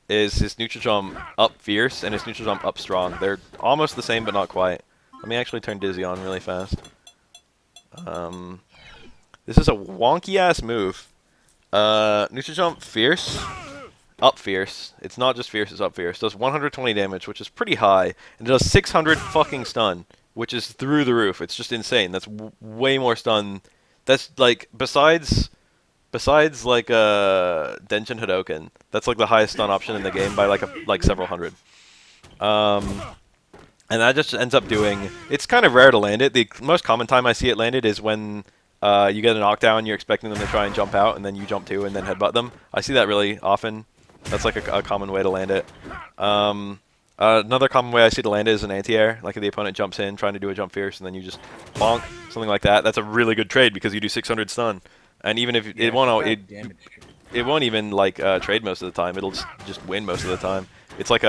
is his neutral jump up fierce and his neutral jump up strong. They're almost the same, but not quite. Let me actually turn Dizzy on really fast. This is a wonky-ass move. Neutral jump fierce. Up fierce. It's not just fierce, it's up fierce. Does 120 damage, which is pretty high. And it does 600 fucking stun, which is through the roof. It's just insane. That's way more stun. That's like, besides like Denshin Hadoken, that's like the highest stun option in the game by like several hundred. And that just ends up doing, it's kind of rare to land it. The most common time I see it landed is when you get a knockdown, you're expecting them to try and jump out, and then you jump too and then headbutt them. I see that really often. That's like a common way to land it. Another common way I see to land it is an anti-air. Like if the opponent jumps in trying to do a jump fierce and then you just bonk, something like that. That's a really good trade because you do 600 stun. And even if it won't even like trade most of the time. It'll just win most of the time. It's like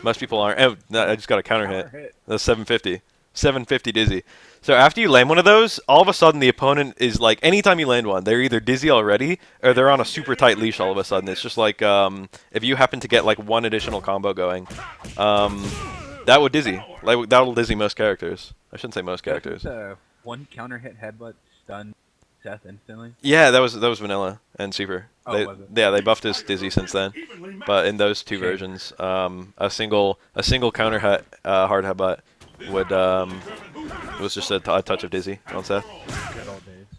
most people aren't. Oh, no, I just got a counter hit. That's 750. 750 Dizzy. So after you land one of those, all of a sudden the opponent is like, anytime you land one, they're either dizzy already or they're on a super tight leash all of a sudden. It's just like if you happen to get like one additional combo going, that would dizzy. Like that'll dizzy most characters. I shouldn't say most characters. One counter hit headbutt stun Seth instantly. Yeah, that was vanilla and super. Oh, They buffed his dizzy since then. But in those two versions, a single counter hit hard headbutt would was just a touch of dizzy on Seth.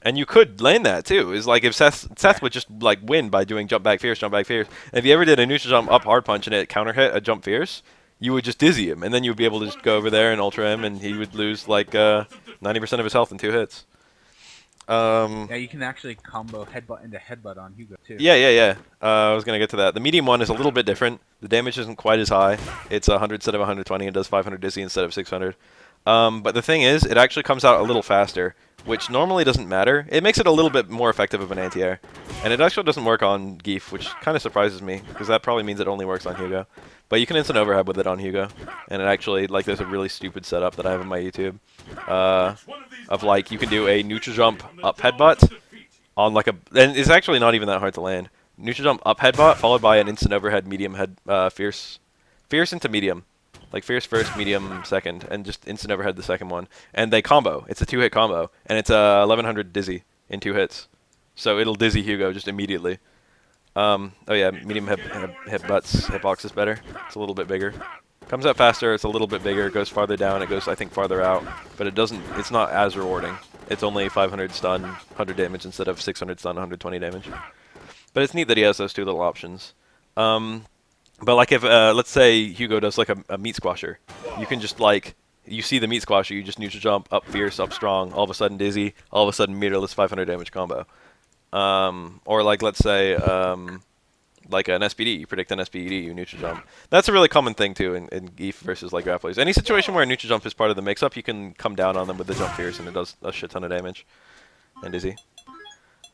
And you could lane that too. Is like if Seth would just like win by doing jump back fierce, jump back fierce. And if you ever did a neutral jump up hard punch and it counter hit a jump fierce, you would just dizzy him, and then you would be able to just go over there and ultra him, and he would lose like 90% of his health in 2 hits. Yeah, you can actually combo headbutt into headbutt on Hugo too. Yeah. I was gonna get to that. The medium one is a little bit different. The damage isn't quite as high. It's 100 instead of 120, and does 500 dizzy instead of 600. But the thing is, it actually comes out a little faster, which normally doesn't matter. It makes it a little bit more effective of an anti-air. And it actually doesn't work on Geef, which kind of surprises me, because that probably means it only works on Hugo. But you can instant overhead with it on Hugo. And it actually, like, there's a really stupid setup that I have on my YouTube. Of, like, you can do a neutral jump up headbutt on, like, and it's actually not even that hard to land. Neutral jump up headbutt, followed by an instant overhead medium head, fierce into medium. Like fierce first, medium second, and just instant overhead the second one. And they combo. It's a 2-hit combo. And it's 1100 dizzy in 2 hits. So it'll dizzy Hugo just immediately. Oh yeah, medium hitbox is better. It's a little bit bigger. Comes out faster, it's a little bit bigger, it goes farther down, it goes, I think, farther out. But it's not as rewarding. It's only 500 stun, 100 damage instead of 600 stun, 120 damage. But it's neat that he has those 2 little options. But like if, let's say Hugo does like a meat squasher, you can just like, you see the meat squasher, you just neutral jump, up fierce, up strong, all of a sudden dizzy, all of a sudden meterless 500 damage combo. Or like, let's say, like an SPD, you predict an SPD, you neutral jump. That's a really common thing too in Geef versus like grapplers. Any situation where a neutral jump is part of the mix-up, you can come down on them with the jump fierce and it does a shit ton of damage. And dizzy.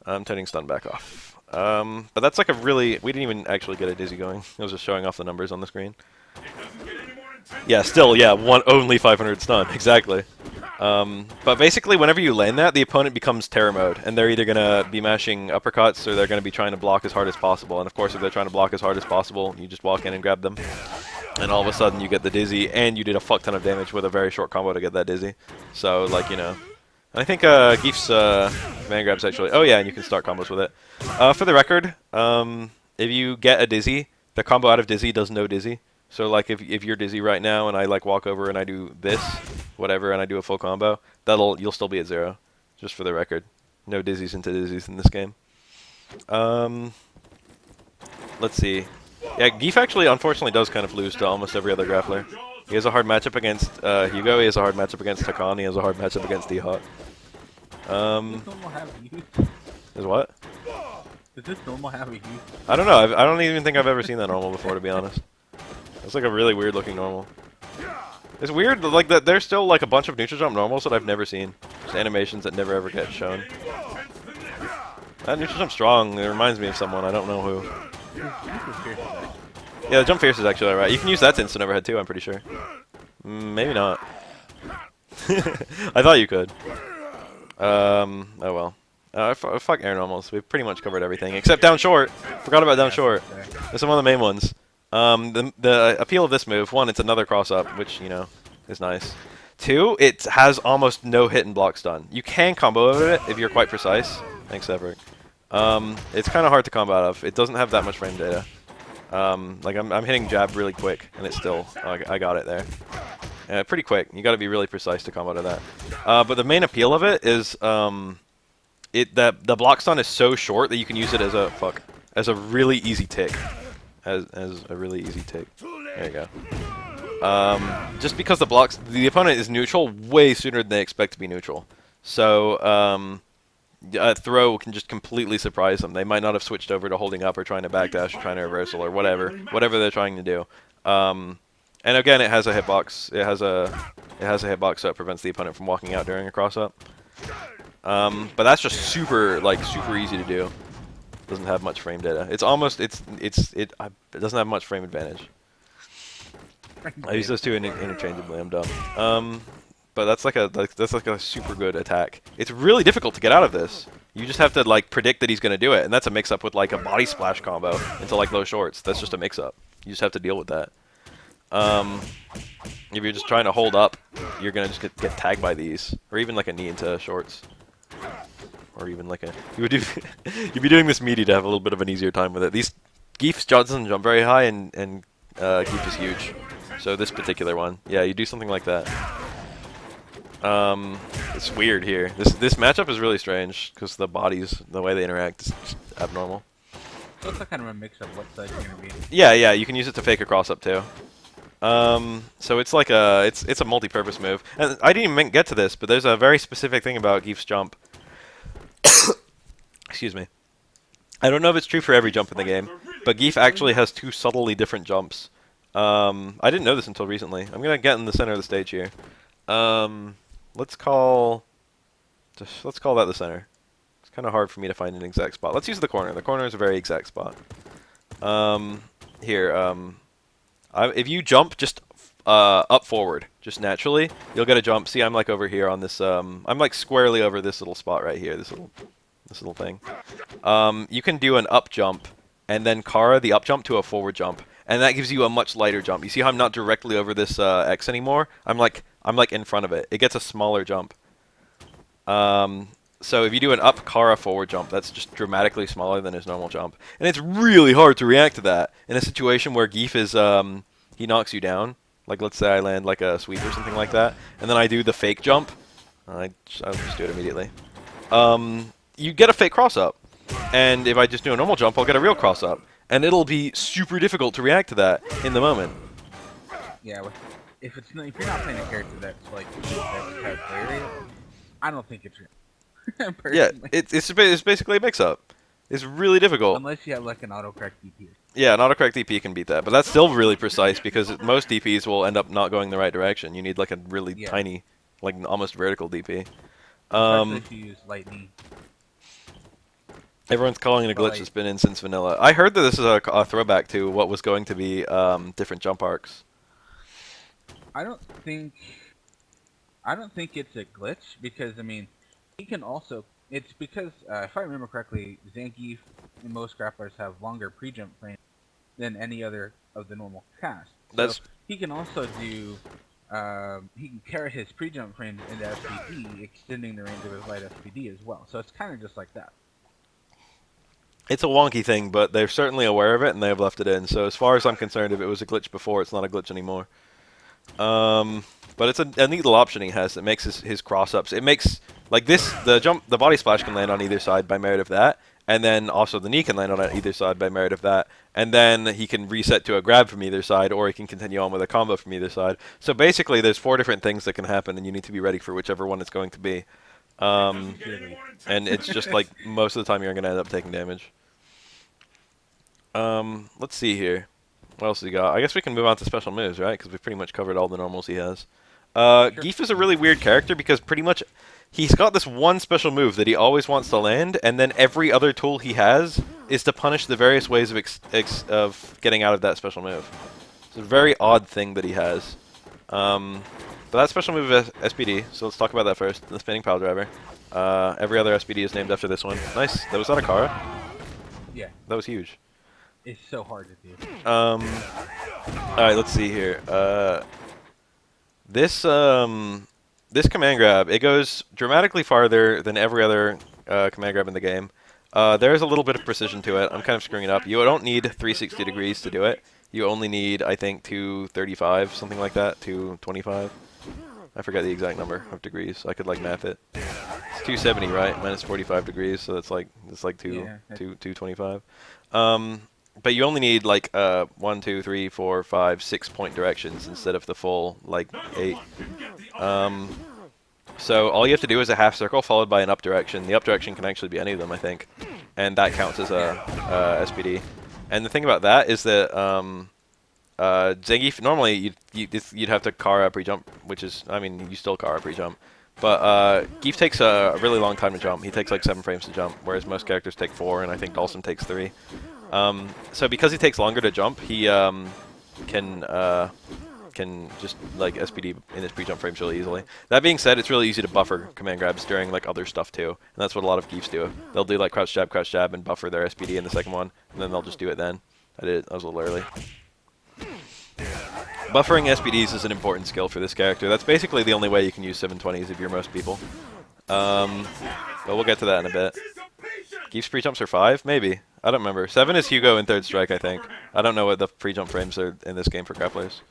I'm turning stun back off. But that's like a really, we didn't even actually get a dizzy going. It was just showing off the numbers on the screen. Yeah, still, yeah, only 500 stun, exactly. But basically, whenever you land that, the opponent becomes terror mode, and they're either gonna be mashing uppercuts or they're gonna be trying to block as hard as possible. And of course, if they're trying to block as hard as possible, you just walk in and grab them, and all of a sudden you get the dizzy, and you did a fuck ton of damage with a very short combo to get that dizzy. So, like, you know. I think Geef's man grab's actually. Oh yeah, and you can start combos with it. For the record, if you get a dizzy, the combo out of dizzy does no dizzy. So like if you're dizzy right now and I like walk over and I do this, whatever, and I do a full combo, you'll still be at 0. Just for the record, no dizzies into dizzies in this game. Let's see. Yeah, Geef actually unfortunately does kind of lose to almost every other grappler. He has a hard matchup against Hugo. He has a hard matchup against Takan. He has a hard matchup against D-Hawk. Does this normal have use? Is what? Does this normal have a use? I don't know. I don't even think I've ever seen that normal before, to be honest. It's like a really weird looking normal. It's weird, like that. There's still like a bunch of neutral jump normals that I've never seen. Just animations that never ever get shown. That neutral jump's strong. It reminds me of someone. I don't know who. Yeah, the jump fierce is actually alright. You can use that to instant overhead too, I'm pretty sure. Maybe not. I thought you could. Oh well. Fuck air normals. We've pretty much covered everything except down short. Forgot about down short. That's one of the main ones. The appeal of this move: 1, it's another cross up, which you know is nice. 2, it has almost no hit and block stun. You can combo over it if you're quite precise. Thanks, Everett. It's kind of hard to combo out of. It doesn't have that much frame data. Like I'm hitting jab really quick, and it's still I got it there. Pretty quick. You got to be really precise to combo to that. But the main appeal of it is the block stun is so short that you can use it as a really easy tick. As a really easy tick. There you go. Just because the opponent is neutral way sooner than they expect to be neutral. So a throw can just completely surprise them. They might not have switched over to holding up or trying to backdash or trying to reversal or whatever they're trying to do. And again, it has a hitbox. It has a hitbox so it prevents the opponent from walking out during a cross up. But that's just super easy to do. Doesn't have much frame data. It doesn't have much frame advantage. I use those two interchangeably. I'm dumb. But that's like a super good attack. It's really difficult to get out of this. You just have to like predict that he's gonna do it, and that's a mix up with like a body splash combo into like low shorts. That's just a mix up. You just have to deal with that. If you're just trying to hold up, you're gonna just get tagged by these, or even like a knee into shorts. Or even like you'd be doing this meaty to have a little bit of an easier time with it. These Geef doesn't jump very high, and Geef is huge. So this particular one, yeah, you do something like that. It's weird here. This matchup is really strange because the bodies, the way they interact, is just abnormal. So it's like kind of a mix of what side you're gonna be. Yeah, you can use it to fake a cross up too. So it's like it's a multi-purpose move. And I didn't even get to this, but there's a very specific thing about Geef's jump. Excuse me. I don't know if it's true for every jump in the game, but Geef actually has 2 subtly different jumps. I didn't know this until recently. I'm gonna get in the center of the stage here. Let's call that the center. It's kind of hard for me to find an exact spot. Let's use the corner. The corner is a very exact spot. If you jump just up forward, just naturally, you'll get a jump. See, I'm like over here on this. I'm like squarely over this little spot right here. This little thing. You can do an up jump and then Kara the up jump to a forward jump, and that gives you a much lighter jump. You see how I'm not directly over this X anymore? I'm like in front of it. It gets a smaller jump. So if you do an up Kara forward jump, that's just dramatically smaller than his normal jump, and it's really hard to react to that in a situation where Geef is he knocks you down. Like let's say I land like a sweep or something like that, and then I do the fake jump. I'll just do it immediately. You get a fake cross up, and if I just do a normal jump, I'll get a real cross up, and it'll be super difficult to react to that in the moment. Yeah, if you're not playing a character that's like that's hilarious, I don't think it's real. Yeah, it's basically a mix-up. It's really difficult. Unless you have like an autocorrect DP. Yeah, an autocorrect DP can beat that, but that's still really precise because most DPs will end up not going the right direction. You need like a really tiny, like almost vertical DP. Especially if you use lightning. Everyone's calling it a glitch that's been in since vanilla. I heard that this is a throwback to what was going to be different jump arcs. I don't think I don't think it's a glitch because I mean he can also. It's because if I remember correctly, Zangief and most grapplers have longer pre-jump frames than any other of the normal cast. That's So he can also do. He can carry his pre-jump frames into SPD, extending the range of his light SPD as well. So it's kind of just like that. it's a wonky thing, but they're certainly aware of it and they've left it in. So as far as I'm concerned, if it was a glitch before, it's not a glitch anymore. But it's a neat little option he has that makes his cross-ups. It makes, like this, the body splash can land on either side by merit of that, and then also the knee can land on either side by merit of that, and then he can reset to a grab from either side, or he can continue on with a combo from either side. So basically, there's 4 different things that can happen, and you need to be ready for whichever one it's going to be. And it's just like most of the time you're going to end up taking damage. Let's see here. What else has he got? I guess we can move on to special moves, right? Because we've pretty much covered all the normals he has. Zangief is a really weird character because pretty much he's got this one special move that he always wants to land, and then every other tool he has is to punish the various ways of getting out of that special move. It's a very odd thing that he has. But that special move is SPD, so let's talk about that first. The spinning pile driver. Every other SPD is named after this one. Nice. That was that a Kara? Yeah, That was huge. it's so hard to do. Alright, let's see here. This command grab, it goes dramatically farther than every other command grab in the game. There's a little bit of precision to it. I'm kind of screwing it up. You don't need 360 degrees to do it. You only need, I think, 235, something like that, 225. I forget the exact number of degrees. I could like math it. It's 270, right? Minus 45 degrees, so that's like 225. But you only need like 1, 2, 3, 4, 5, 6 point directions instead of the full like 8. So all you have to do is a half circle followed by an up direction. The up direction can actually be any of them, I think, and that counts as a SPD. And the thing about that is that Zangief, normally you'd have to Kara pre-jump, which is, I mean, you still Kara pre-jump. But Zangief takes a really long time to jump. He takes like 7 frames to jump, whereas most characters take 4, and I think Dawson takes 3. So because he takes longer to jump, he can just like SPD in his pre-jump frames really easily. That being said, it's really easy to buffer command grabs during like other stuff too, and that's what a lot of Zangiefs do. They'll do like crouch jab, and buffer their SPD in the second one, and then they'll just do it then. I was a little early. Buffering SPDs is an important skill for this character. That's basically the only way you can use 720s if you're most people. But we'll get to that in a bit. Zangief's pre-jumps are 5? Maybe. I don't remember. 7 is Hugo in third strike, I think. I don't know what the pre-jump frames are in this game for grapplers.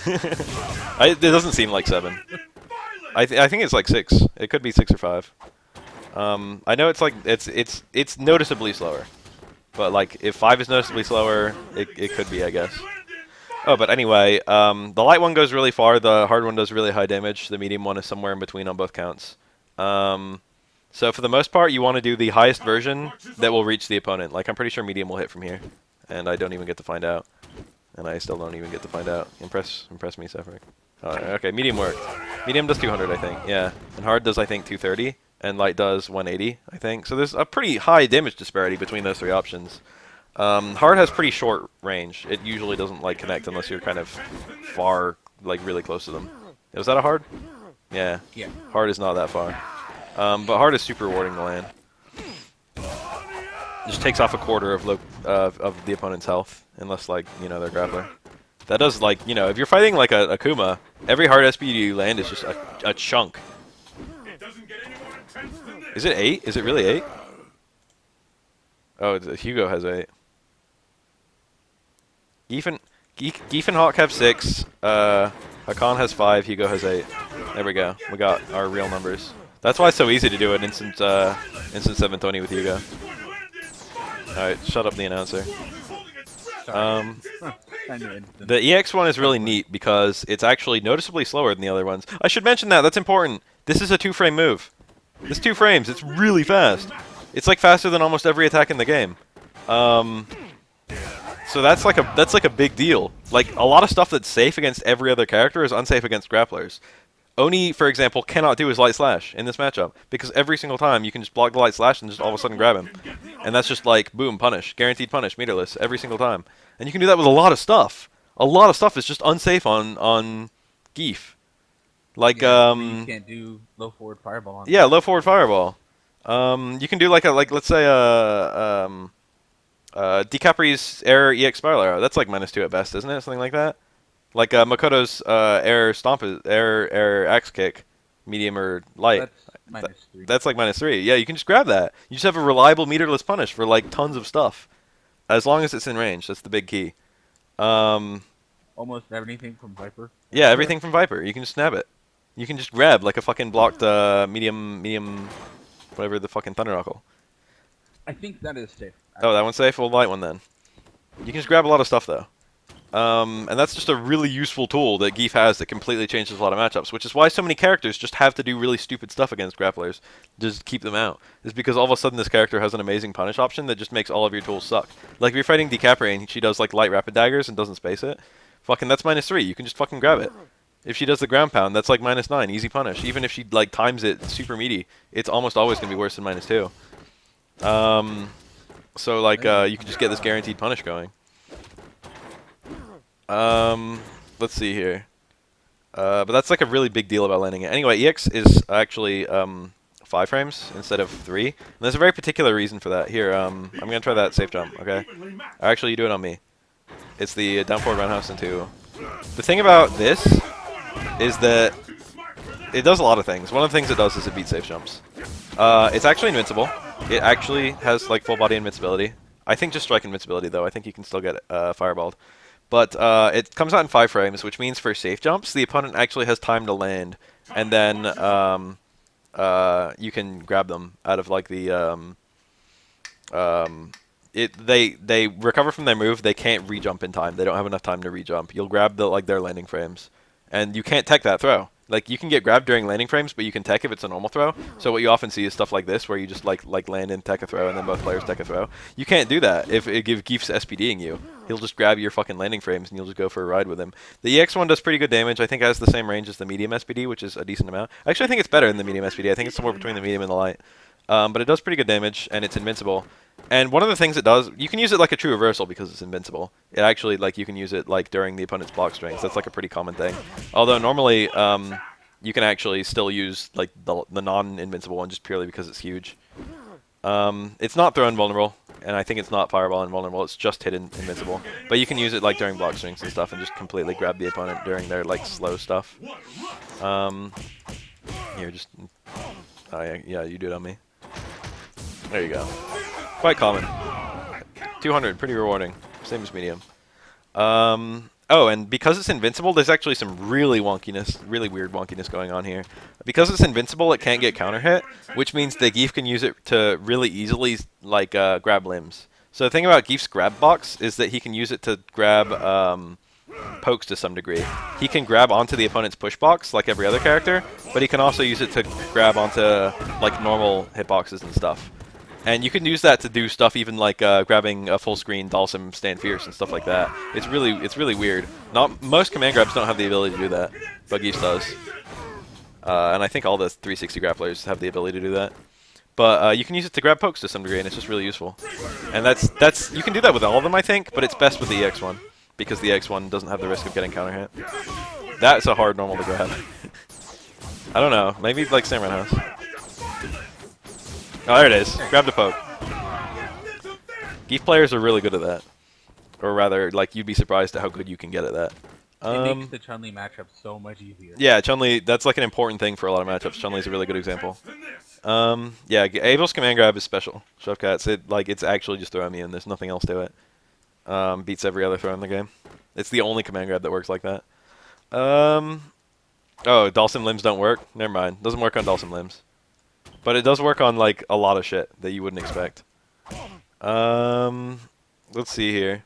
It doesn't seem like 7. I think it's like 6. It could be 6 or 5. I know it's like it's noticeably slower. But like if 5 is noticeably slower, it could be, I guess. Oh, but anyway, the light one goes really far, the hard one does really high damage, the medium one is somewhere in between on both counts. So for the most part, you want to do the highest version that will reach the opponent. Like, I'm pretty sure medium will hit from here, and I don't even get to find out. And I still don't even get to find out. Impress me, Sephiroth. Oh, okay, medium worked. Medium does 200, I think, yeah. And hard does, I think, 230, and light does 180, I think. So there's a pretty high damage disparity between those 3 options. Hard has pretty short range. It usually doesn't like connect unless you're kind of far, like really close to them. Was that a hard? Yeah. Yeah. Hard is not that far. But hard is super rewarding to land. It just takes off a quarter of the opponent's health, unless like they're grappler. That does like if you're fighting like a Akuma, every hard SPD you land is just a chunk. Is it 8? Is it really 8? Oh, Hugo has 8. Zangief and Hawk have 6. Hakan has 5. Hugo has 8. There we go. We got our real numbers. That's why it's so easy to do an instant 720 with Hugo. Alright, shut up the announcer. The EX one is really neat because it's actually noticeably slower than the other ones. I should mention that. That's important. This is a 2-frame move. This 2 frames. It's really fast. It's like faster than almost every attack in the game. So that's like a big deal. Like a lot of stuff that's safe against every other character is unsafe against grapplers. Oni, for example, cannot do his light slash in this matchup because every single time you can just block the light slash and just all of a sudden grab him. And that's just like, boom, punish. Guaranteed punish, meterless, every single time. And you can do that with a lot of stuff. A lot of stuff is just unsafe on Geef. Like Yeah, I mean, you can't do low forward fireball on yeah, low forward fireball. You can do like let's say Decapri's air EX spiral arrow. That's like -2 at best, isn't it? Something like that. Like Makoto's air stomp air axe kick, medium or light. That's -3. That's like -3. Yeah, you can just grab that. You just have a reliable meterless punish for like tons of stuff, as long as it's in range. That's the big key. Almost everything from Viper. Yeah, everything from Viper. You can just snap it. You can just grab like a fucking blocked medium, whatever the fucking Thunder Knuckle. I think that is safe. Oh, that one's safe. Well, light one then. You can just grab a lot of stuff though. And that's just a really useful tool that Geef has that completely changes a lot of matchups, which is why so many characters just have to do really stupid stuff against grapplers. Just keep them out. Is because all of a sudden this character has an amazing punish option that just makes all of your tools suck. Like if you're fighting Decapre and she does like light rapid daggers and doesn't space it, fucking that's -3. You can just fucking grab it. If she does the ground pound, that's like -9, easy punish. Even if she like times it super meaty, it's almost always gonna be worse than -2. So like you can just get this guaranteed punish going. Let's see here. But that's like a really big deal about landing it. Anyway, EX is actually 5 frames instead of 3. And there's a very particular reason for that. Here, I'm gonna try that safe jump. Okay. Actually, you do it on me. It's the down forward roundhouse into. The thing about this is that it does a lot of things. One of the things it does is it beats safe jumps. It's actually invincible. It actually has like full body invincibility. I think just strike invincibility though. I think you can still get fireballed. But it comes out in 5 frames, which means for safe jumps, the opponent actually has time to land, and then you can grab them out of like the they recover from their move. They can't re-jump in time. They don't have enough time to re-jump. You'll grab their landing frames, and you can't tech that throw. Like you can get grabbed during landing frames, but you can tech if it's a normal throw. So what you often see is stuff like this, where you just like land and tech a throw, and then both players tech a throw. You can't do that if Geef's SPDing you. He'll just grab your fucking landing frames, and you'll just go for a ride with him. The EX one does pretty good damage. I think it has the same range as the medium SPD, which is a decent amount. Actually, I think it's better than the medium SPD. I think it's somewhere between the medium and the light. But it does pretty good damage, and it's invincible. And one of the things it does, you can use it like a true reversal because it's invincible. It actually, like, you can use it like during the opponent's block strings. That's like a pretty common thing. Although normally, you can actually still use like the non-invincible one just purely because it's huge. It's not throw invulnerable, and I think it's not fireball invulnerable. It's just hit invincible. But you can use it like during block strings and stuff, and just completely grab the opponent during their like slow stuff. Here, just oh yeah, you do it on me. There you go. Quite common. 200, pretty rewarding. Same as medium. Oh, and because it's invincible, there's actually some really wonkiness, really weird wonkiness going on here. Because it's invincible, it can't get counter hit, which means that Geef can use it to really easily like grab limbs. So the thing about Geef's grab box is that he can use it to grab pokes to some degree. He can grab onto the opponent's push box like every other character, but he can also use it to grab onto like normal hitboxes and stuff. And you can use that to do stuff even like grabbing a full screen Dalsim Stand Fierce and stuff like that. It's really weird. Most command grabs don't have the ability to do that, but Geef does. And I think all the 360 grapplers have the ability to do that. But you can use it to grab pokes to some degree, and it's just really useful. And that's you can do that with all of them, I think, but it's best with the EX one because the EX one doesn't have the risk of getting counter hit. That's a hard normal to grab. I don't know, maybe like Samurai House. Oh, there it is. Grab the poke. Geef players are really good at that. Or rather, like, you'd be surprised at how good you can get at that. It makes the Chun-Li matchup so much easier. Yeah, Chun-Li, that's like an important thing for a lot of matchups. Chun-Li's a really good example. Yeah, Abel's command grab is special. Shovecats, it's actually just throw immune. There's nothing else to it. Beats every other throw in the game. It's the only command grab that works like that. Oh, Dalsim limbs don't work? Never mind. Doesn't work on Dalsim limbs. But it does work on like a lot of shit that you wouldn't expect. Let's see here.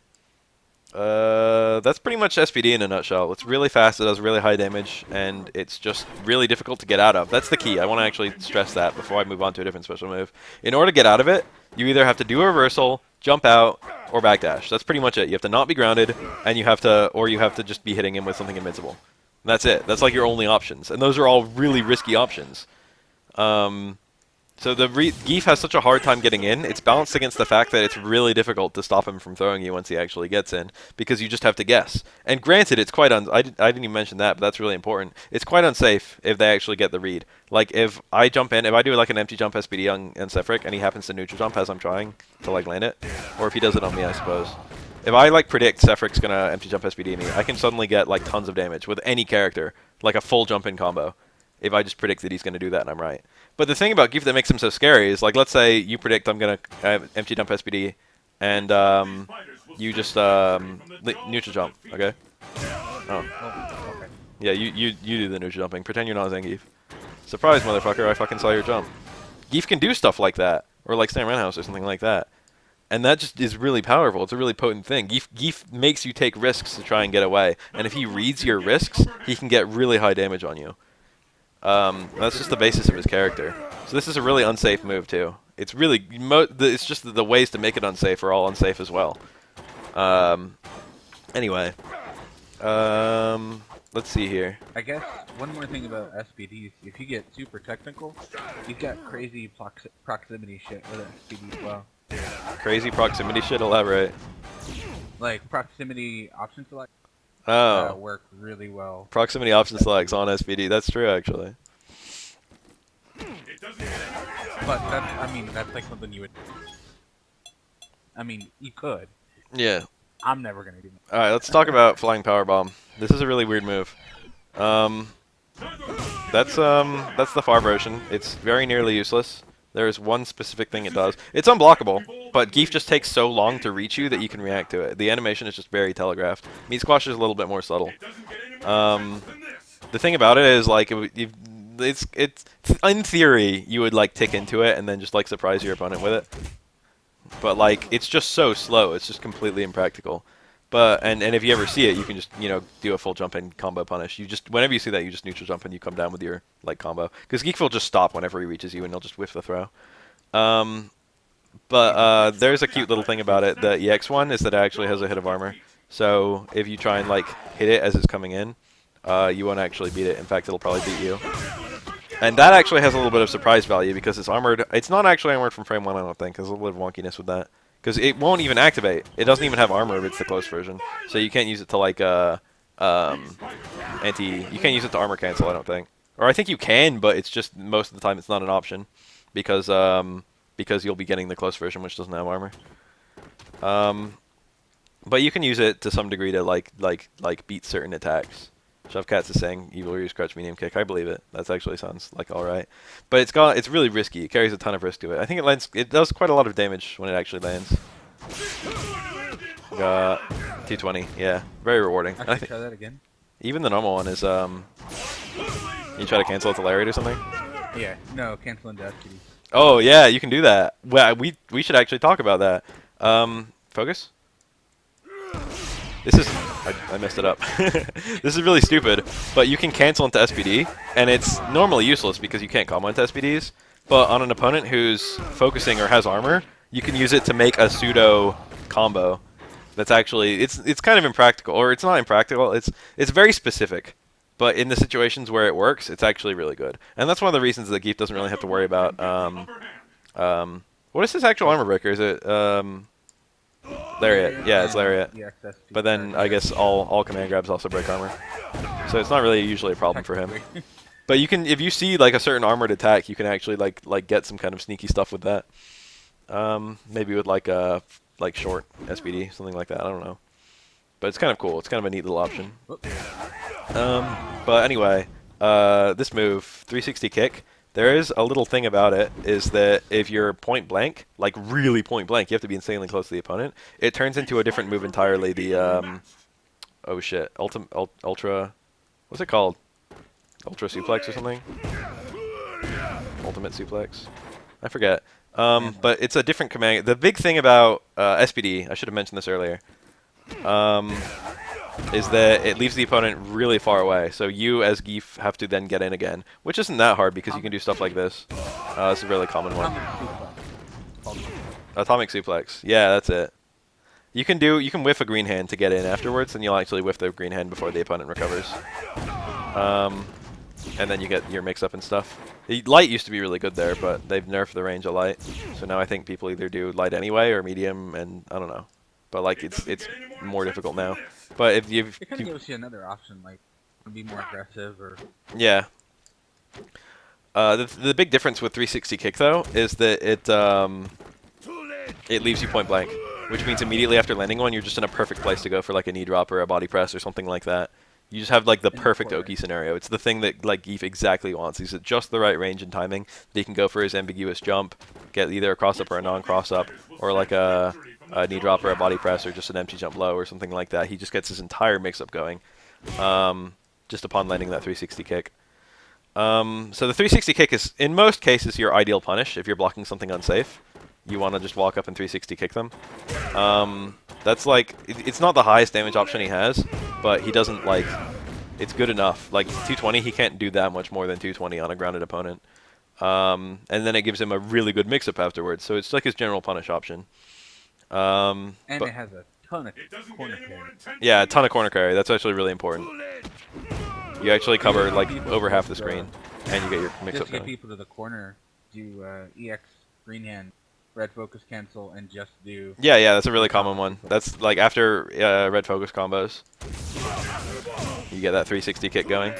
That's pretty much SPD in a nutshell. It's really fast, it does really high damage, and it's just really difficult to get out of. That's the key. I want to actually stress that before I move on to a different special move. In order to get out of it, you either have to do a reversal, jump out, or backdash. That's pretty much it. You have to not be grounded, and you have to just be hitting him with something invincible. That's it. That's like your only options, and those are all really risky options. So the Geef has such a hard time getting in. It's balanced against the fact that it's really difficult to stop him from throwing you once he actually gets in, because you just have to guess. And granted, it's quite I didn't even mention that, but that's really important. It's quite unsafe if they actually get the read. Like if I jump in, if I do like an empty jump SPD on Sefric and he happens to neutral jump as I'm trying to like land it, or if he does it on me, I suppose. If I like predict Sefric's gonna empty jump SPD me, I can suddenly get like tons of damage with any character, like a full jump in combo. If I just predict that he's gonna do that and I'm right. But the thing about Geef that makes him so scary is, like, let's say you predict I'm going to empty jump SPD, and you just neutral jump, okay? Oh. Okay. Yeah, you do the neutral jumping. Pretend you're not Zangief. Surprise, motherfucker, I fucking saw your jump. Geef can do stuff like that, or like Sam Renhouse or something like that. And that just is really powerful. It's a really potent thing. Geef makes you take risks to try and get away. And if he reads your risks, he can get really high damage on you. That's just the basis of his character. So this is a really unsafe move too. It's really it's just the ways to make it unsafe are all unsafe as well. Anyway, let's see here. I guess one more thing about SPDs, if you get super technical, you've got crazy proximity shit with SPD as well. Crazy proximity shit. Elaborate. Like proximity option select. Oh. Work really well. Proximity option selects on SPD. That's true, actually. But that's, I mean, that's like something you would. I mean, you could. Yeah. I'm never gonna do that. All right, let's talk about flying power bomb. This is a really weird move. That's the far version. It's very nearly useless. There is one specific thing it does. It's unblockable, but Geef just takes so long to reach you that you can react to it. The animation is just very telegraphed. Meat Squash is a little bit more subtle. The thing about it is, like, it's in theory you would like tick into it and then just like surprise your opponent with it. But like it's just so slow. It's just completely impractical. But and if you ever see it, you can just do a full jump and combo punish. You just whenever you see that, you just neutral jump and you come down with your like combo. Because Geek will just stop whenever he reaches you and he'll just whiff the throw. But there's a cute little thing about it. The EX one is that it actually has a hit of armor. So if you try and like hit it as it's coming in, you won't actually beat it. In fact, it'll probably beat you. And that actually has a little bit of surprise value because it's armored. It's not actually armored from frame 1, I don't think. There's a little bit of wonkiness with that. Because it won't even activate. It doesn't even have armor if it's the close version. So you can't use it to like you can't use it to armor cancel, I don't think. Or I think you can, but it's just most of the time it's not an option. Because you'll be getting the close version which doesn't have armor. But you can use it to some degree to like beat certain attacks. Shovcats is saying evil use crouch medium kick. I believe it. That actually sounds like alright. But it's really risky. It carries a ton of risk to it. I think it does quite a lot of damage when it actually lands. Got 220. Yeah, very rewarding. I can try that again. Even the normal one is you try to cancel it to Lariat or something? Yeah, no, canceling the SPD. Oh yeah, you can do that. Well, we should actually talk about that. Focus? This is... I messed it up. This is really stupid, but you can cancel into SPD, and it's normally useless because you can't combo into SPDs, but on an opponent who's focusing or has armor, you can use it to make a pseudo combo. That's actually... It's kind of impractical, or it's not impractical, it's very specific, but in the situations where it works, it's actually really good. And that's one of the reasons that Geef doesn't really have to worry about... what is his actual armor breaker? Is it... Lariat. Yeah, it's Lariat. But then I guess all command grabs also break armor. So it's not really usually a problem for him. But you can, if you see like a certain armored attack, you can actually like get some kind of sneaky stuff with that. Maybe with like short SPD, something like that. I don't know. But it's kind of cool. It's kind of a neat little option. But anyway, this move, 360 kick. There is a little thing about it, is that if you're point blank, like really point blank, you have to be insanely close to the opponent, it turns into a different move entirely, the, oh shit, ultra, what's it called? Ultra suplex or something? Ultimate suplex? I forget. But it's a different command. The big thing about SPD, I should have mentioned this earlier, is that it leaves the opponent really far away. So you, as Geef, have to then get in again, which isn't that hard because you can do stuff like this. It's a really common one. Atomic suplex. Yeah, that's it. You can whiff a green hand to get in afterwards, and you'll actually whiff the green hand before the opponent recovers. and then you get your mix-up and stuff. Light used to be really good there, but they've nerfed the range of light. So now I think people either do light anyway or medium, and I don't know. But like it's more difficult now. But if you've It kind of gives you another option, like to be more aggressive or. yeah. The big difference with 360 kick though is that it leaves you point blank, which means immediately after landing one, you're just in a perfect place to go for like a knee drop or a body press or something like that. You just have like the perfect Oki scenario. It's the thing that like Geef exactly wants. He's at just the right range and timing that he can go for his ambiguous jump, get either a cross up or a non-cross up, or like a knee drop or a body press or just an empty jump low or something like that. He just gets his entire mix-up going just upon landing that 360 kick. So the 360 kick is, in most cases, your ideal punish if you're blocking something unsafe. You want to just walk up and 360 kick them. That's like, it's not the highest damage option he has, but he doesn't like, it's good enough. Like 220, he can't do that much more than 220 on a grounded opponent. And then it gives him a really good mix-up afterwards, so it's like his general punish option. And it has a ton of corner carry. Yeah, a ton of corner carry. That's actually really important. You actually cover like over half the screen, and you get your mix-up Just get going. people to the corner, do EX green hand, red focus cancel, and just do. Yeah, that's a really common one. That's like after red focus combos, you get that 360 kick going,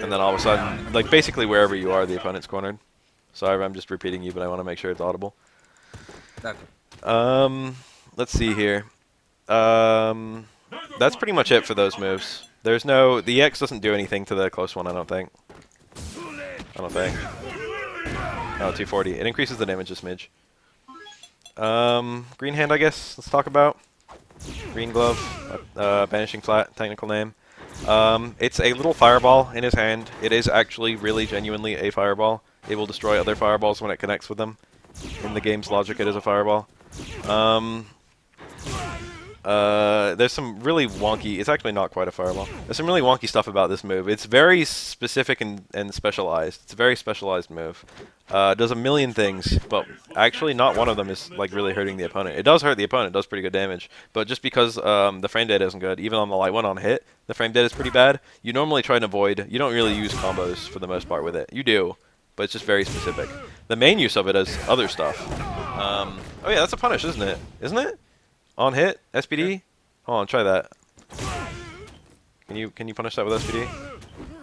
and then all of a sudden, like basically wherever you are, the opponent's cornered. Sorry, I'm just repeating you, but I want to make sure it's audible. That's Let's see here. That's pretty much it for those moves. There's no, the EX doesn't do anything to the close one, I don't think. Oh, 240. It increases the damage a smidge. Green hand, I guess. Let's talk about. Green glove. Banishing flat. Technical name. It's a little fireball in his hand. It is actually really genuinely a fireball. It will destroy other fireballs when it connects with them. In the game's logic, it is a fireball. There's some really wonky, it's actually not quite a fireball. There's some really wonky stuff about this move. It's very specific and specialized. It's a very specialized move. It does a million things, but actually not one of them is like really hurting the opponent. It does hurt the opponent, it does pretty good damage, but just because the frame data isn't good, even on the light one on hit, the frame data is pretty bad. You normally try and avoid, you don't really use combos for the most part with it. You do, but it's just very specific. The main use of it is other stuff. Oh yeah, that's a punish, isn't it? Isn't it? On hit, SPD? Hold on, try that. Can you punish that with SPD?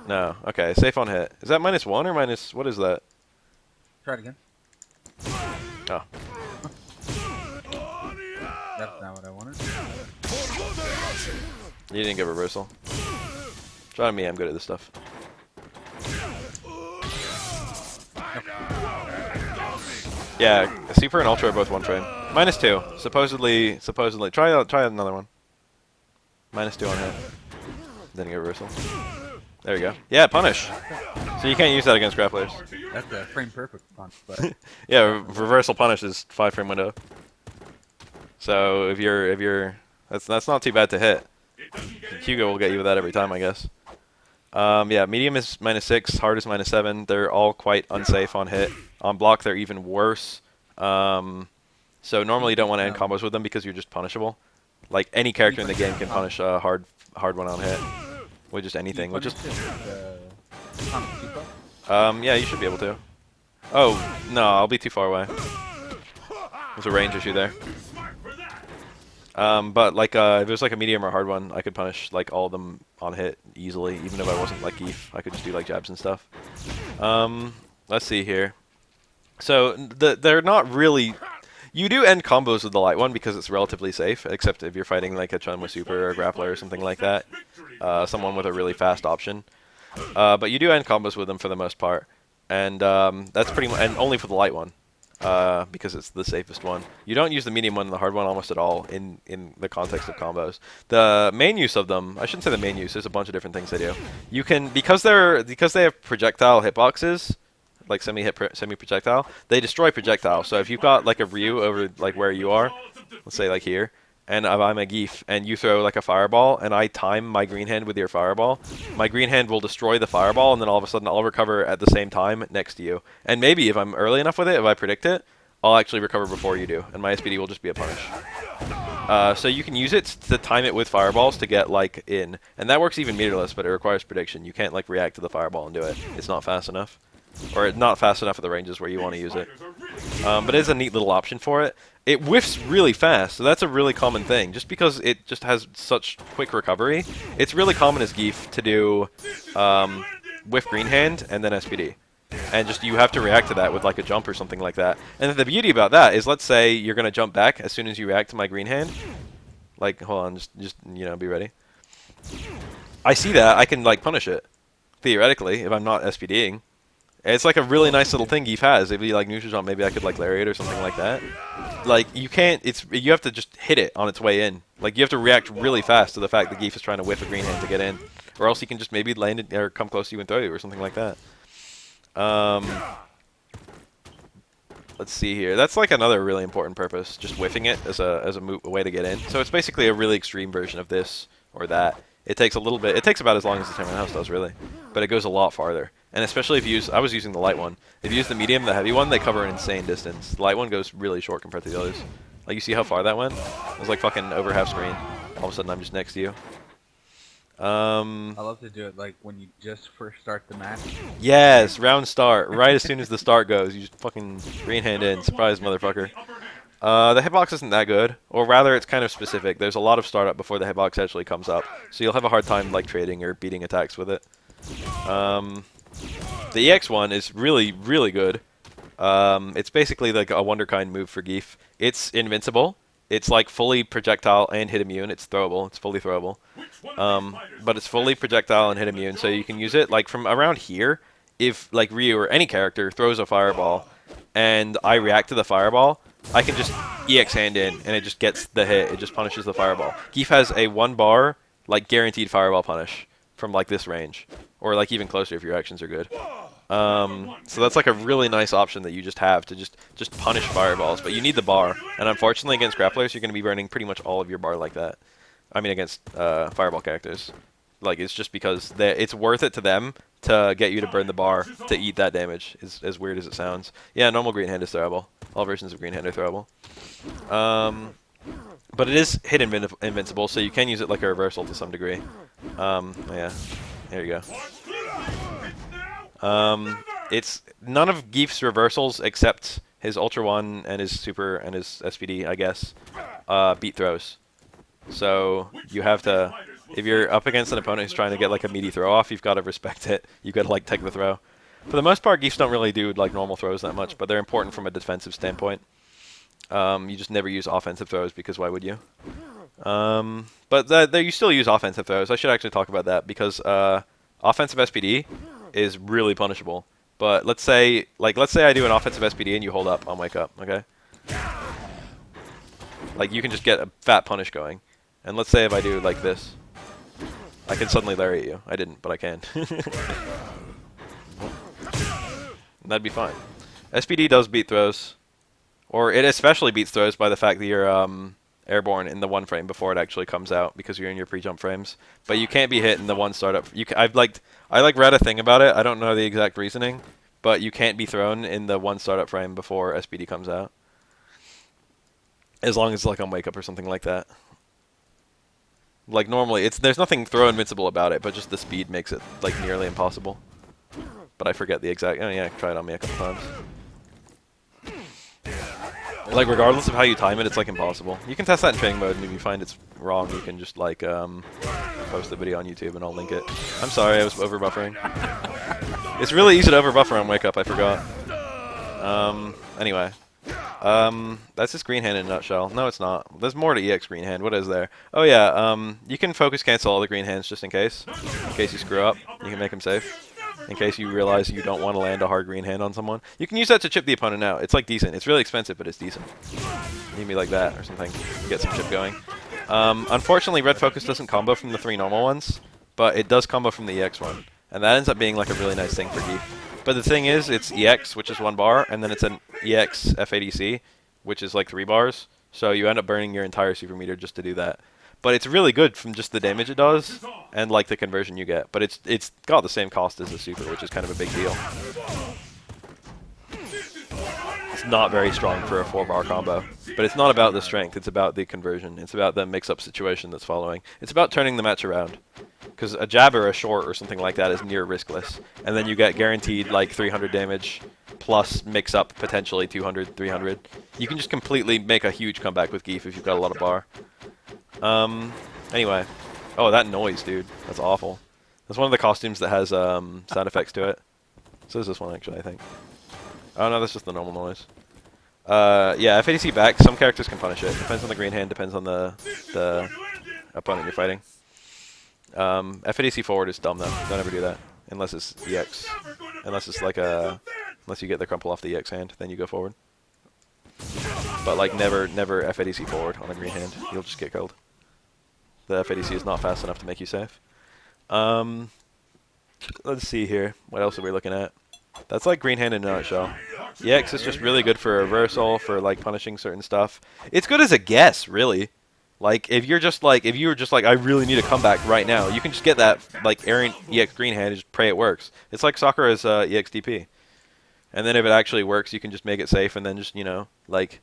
No. Okay, safe on hit. Is that -1 or minus, what is that? try it again. Oh. That's not what I wanted. You didn't get reversal. Try me, I'm good at this stuff. Yeah, Super and Ultra are both one frame. -2. Supposedly. Try another one. -2 on hit. Then you get reversal. There you go. Yeah, punish. So you can't use that against grapplers. That's a frame perfect punch, but Yeah, reversal punish is 5 frame window. So if you're that's not too bad to hit. Hugo will get you with that every time, I guess. Yeah, medium is -6, hard is -7. They're all quite unsafe on hit. On block, they're even worse. So normally you don't want to end combos with them because you're just punishable. Like any character in the game can punish a hard one on hit with just anything. With just yeah, you should be able to. Oh no, I'll be too far away. There's a range issue there. But like if it was like a medium or hard one, I could punish like all of them on hit easily, even if I wasn't like Geef. I could just do like jabs and stuff. Let's see here. So they're not really. You do end combos with the light one because it's relatively safe, except if you're fighting like a Chun with super or a grappler or something like that, someone with a really fast option. But you do end combos with them for the most part, and that's pretty much, and only for the light one. Because it's the safest one. You don't use the medium one and the hard one almost at all in the context of combos. The main use of them, I shouldn't say the main use, there's a bunch of different things they do. You can, because they have projectile hitboxes, like semi-projectile, they destroy projectile. So if you've got like a Ryu over like where you are, let's say like here, and if I'm a Geef, and you throw like a fireball, and I time my green hand with your fireball, my green hand will destroy the fireball, and then all of a sudden I'll recover at the same time next to you. And maybe if I'm early enough with it, if I predict it, I'll actually recover before you do, and my SPD will just be a punish. So you can use it to time it with fireballs to get like in, and that works even meterless, but it requires prediction. You can't like react to the fireball and do it. It's not fast enough, or not fast enough at the ranges where you want to use it. But it is a neat little option for it. It whiffs really fast, so that's a really common thing. Just because it just has such quick recovery, it's really common as Zangief to do whiff green hand and then SPD. And just you have to react to that with like a jump or something like that. And the beauty about that is, let's say you're gonna jump back as soon as you react to my green hand. Like, hold on, just you know, be ready. I see that I can like punish it theoretically if I'm not SPDing. It's like a really nice little thing Zangief has. If you like neutral jump, maybe I could like lariat or something like that. Like you can't. You have to just hit it on its way in. Like you have to react really fast to the fact that Zangief is trying to whiff a green hand to get in, or else he can just maybe land it or come close to you and throw you or something like that. Let's see here. That's like another really important purpose, just whiffing it as a way to get in. So it's basically a really extreme version of this or that. It takes a little bit. It takes about as long as the Tamarind House does, really, but it goes a lot farther. And especially if you use, I was using the light one. If you use the medium, the heavy one, they cover an insane distance. The light one goes really short compared to the others. Like you see how far that went? It was like fucking over half screen. All of a sudden, I'm just next to you. I love to do it like when you just first start the match. Yes, round start. Right as soon as the start goes, you just fucking green hand in. Surprise, motherfucker. The hitbox isn't that good, or rather, it's kind of specific. There's a lot of startup before the hitbox actually comes up, so you'll have a hard time like trading or beating attacks with it. The EX one is really, really good. It's basically like a Wonderkind move for Zangief. It's invincible. It's like fully projectile and hit immune. It's throwable. It's fully throwable. But it's fully projectile and hit immune, so you can use it like from around here. If like Ryu or any character throws a fireball, and I react to the fireball, I can just EX hand in, and it just gets the hit. It just punishes the fireball. Zangief has a 1 bar like guaranteed fireball punish from like this range, or like even closer if your actions are good. So that's like a really nice option that you just have to just punish fireballs, but you need the bar. And unfortunately against grapplers, you're going to be burning pretty much all of your bar like that. I mean against fireball characters. Like it's just because it's worth it to them to get you to burn the bar to eat that damage, as weird as it sounds. Yeah, normal green hand is throwable. All versions of green hand are throwable. But it is hit invincible, so you can use it like a reversal to some degree. Yeah, here you go. It's none of Zangief's reversals except his Ultra 1 and his Super and his SPD, I guess, beat throws. So you have to, if you're up against an opponent who's trying to get like a meaty throw off, you've got to respect it. You've got to like take the throw. For the most part, Zangiefs don't really do like normal throws that much, but they're important from a defensive standpoint. You just never use offensive throws because why would you? But you still use offensive throws. I should actually talk about that because offensive SPD is really punishable. But let's say I do an offensive SPD and you hold up on wake up, okay? Like you can just get a fat punish going. And let's say if I do like this, I can suddenly lariat you. I didn't, but I can. That'd be fine. SPD does beat throws. Or it especially beats throws by the fact that you're airborne in the 1 frame before it actually comes out because you're in your pre-jump frames. But you can't be hit in the 1 startup. I read a thing about it. I don't know the exact reasoning, but you can't be thrown in the 1 startup frame before SPD comes out. As long as it's like on wake up or something like that. Like normally, there's nothing throw invincible about it, but just the speed makes it like nearly impossible. But I forget the exact. Oh yeah, try it on me a couple times. Like regardless of how you time it, it's like impossible. You can test that in training mode, and if you find it's wrong, you can just like post the video on YouTube, and I'll link it. I'm sorry, I was over buffering. It's really easy to over buffer on wake up. I forgot. Anyway. That's just green hand in a nutshell. No, it's not. There's more to EX green hand. What is there? Oh yeah, you can focus cancel all the green hands just in case. In case you screw up, you can make them safe. In case you realize you don't want to land a hard green hand on someone. You can use that to chip the opponent out. It's like decent. It's really expensive, but it's decent. Need me like that or something. Get some chip going. Unfortunately, red focus doesn't combo from the 3 normal ones, but it does combo from the EX one. And that ends up being like a really nice thing for Zangief. But the thing is, it's EX, which is 1 bar, and then it's an EX FADC, which is like 3 bars. So you end up burning your entire super meter just to do that. But it's really good from just the damage it does, and like the conversion you get. But it's got the same cost as the super, which is kind of a big deal. It's not very strong for a 4-bar combo. But it's not about the strength, it's about the conversion. It's about the mix-up situation that's following. It's about turning the match around. Because a jab or a short or something like that is near riskless. And then you get guaranteed like 300 damage plus mix-up potentially 200, 300. You can just completely make a huge comeback with Geef if you've got a lot of bar. Anyway. Oh, that noise, dude. That's awful. That's one of the costumes that has sound effects to it. So is this one, actually, I think. Oh, no, that's just the normal noise. Yeah, FADC back, some characters can punish it. Depends on the green hand, depends on the opponent you're fighting. FADC forward is dumb, though. Don't ever do that. Unless it's EX. Unless it's like a... Unless you get the crumple off the EX hand, then you go forward. But, like, never FADC forward on a green hand. You'll just get killed. The FADC is not fast enough to make you safe. Let's see here. What else are we looking at? That's like green hand in a nutshell. EX is just really good for reversal, for like punishing certain stuff. It's good as a guess, really. Like if you were just like I really need a comeback right now, you can just get that like errant EX green hand and just pray it works. It's like Sakura's EX DP. And then if it actually works, you can just make it safe and then just, you know, like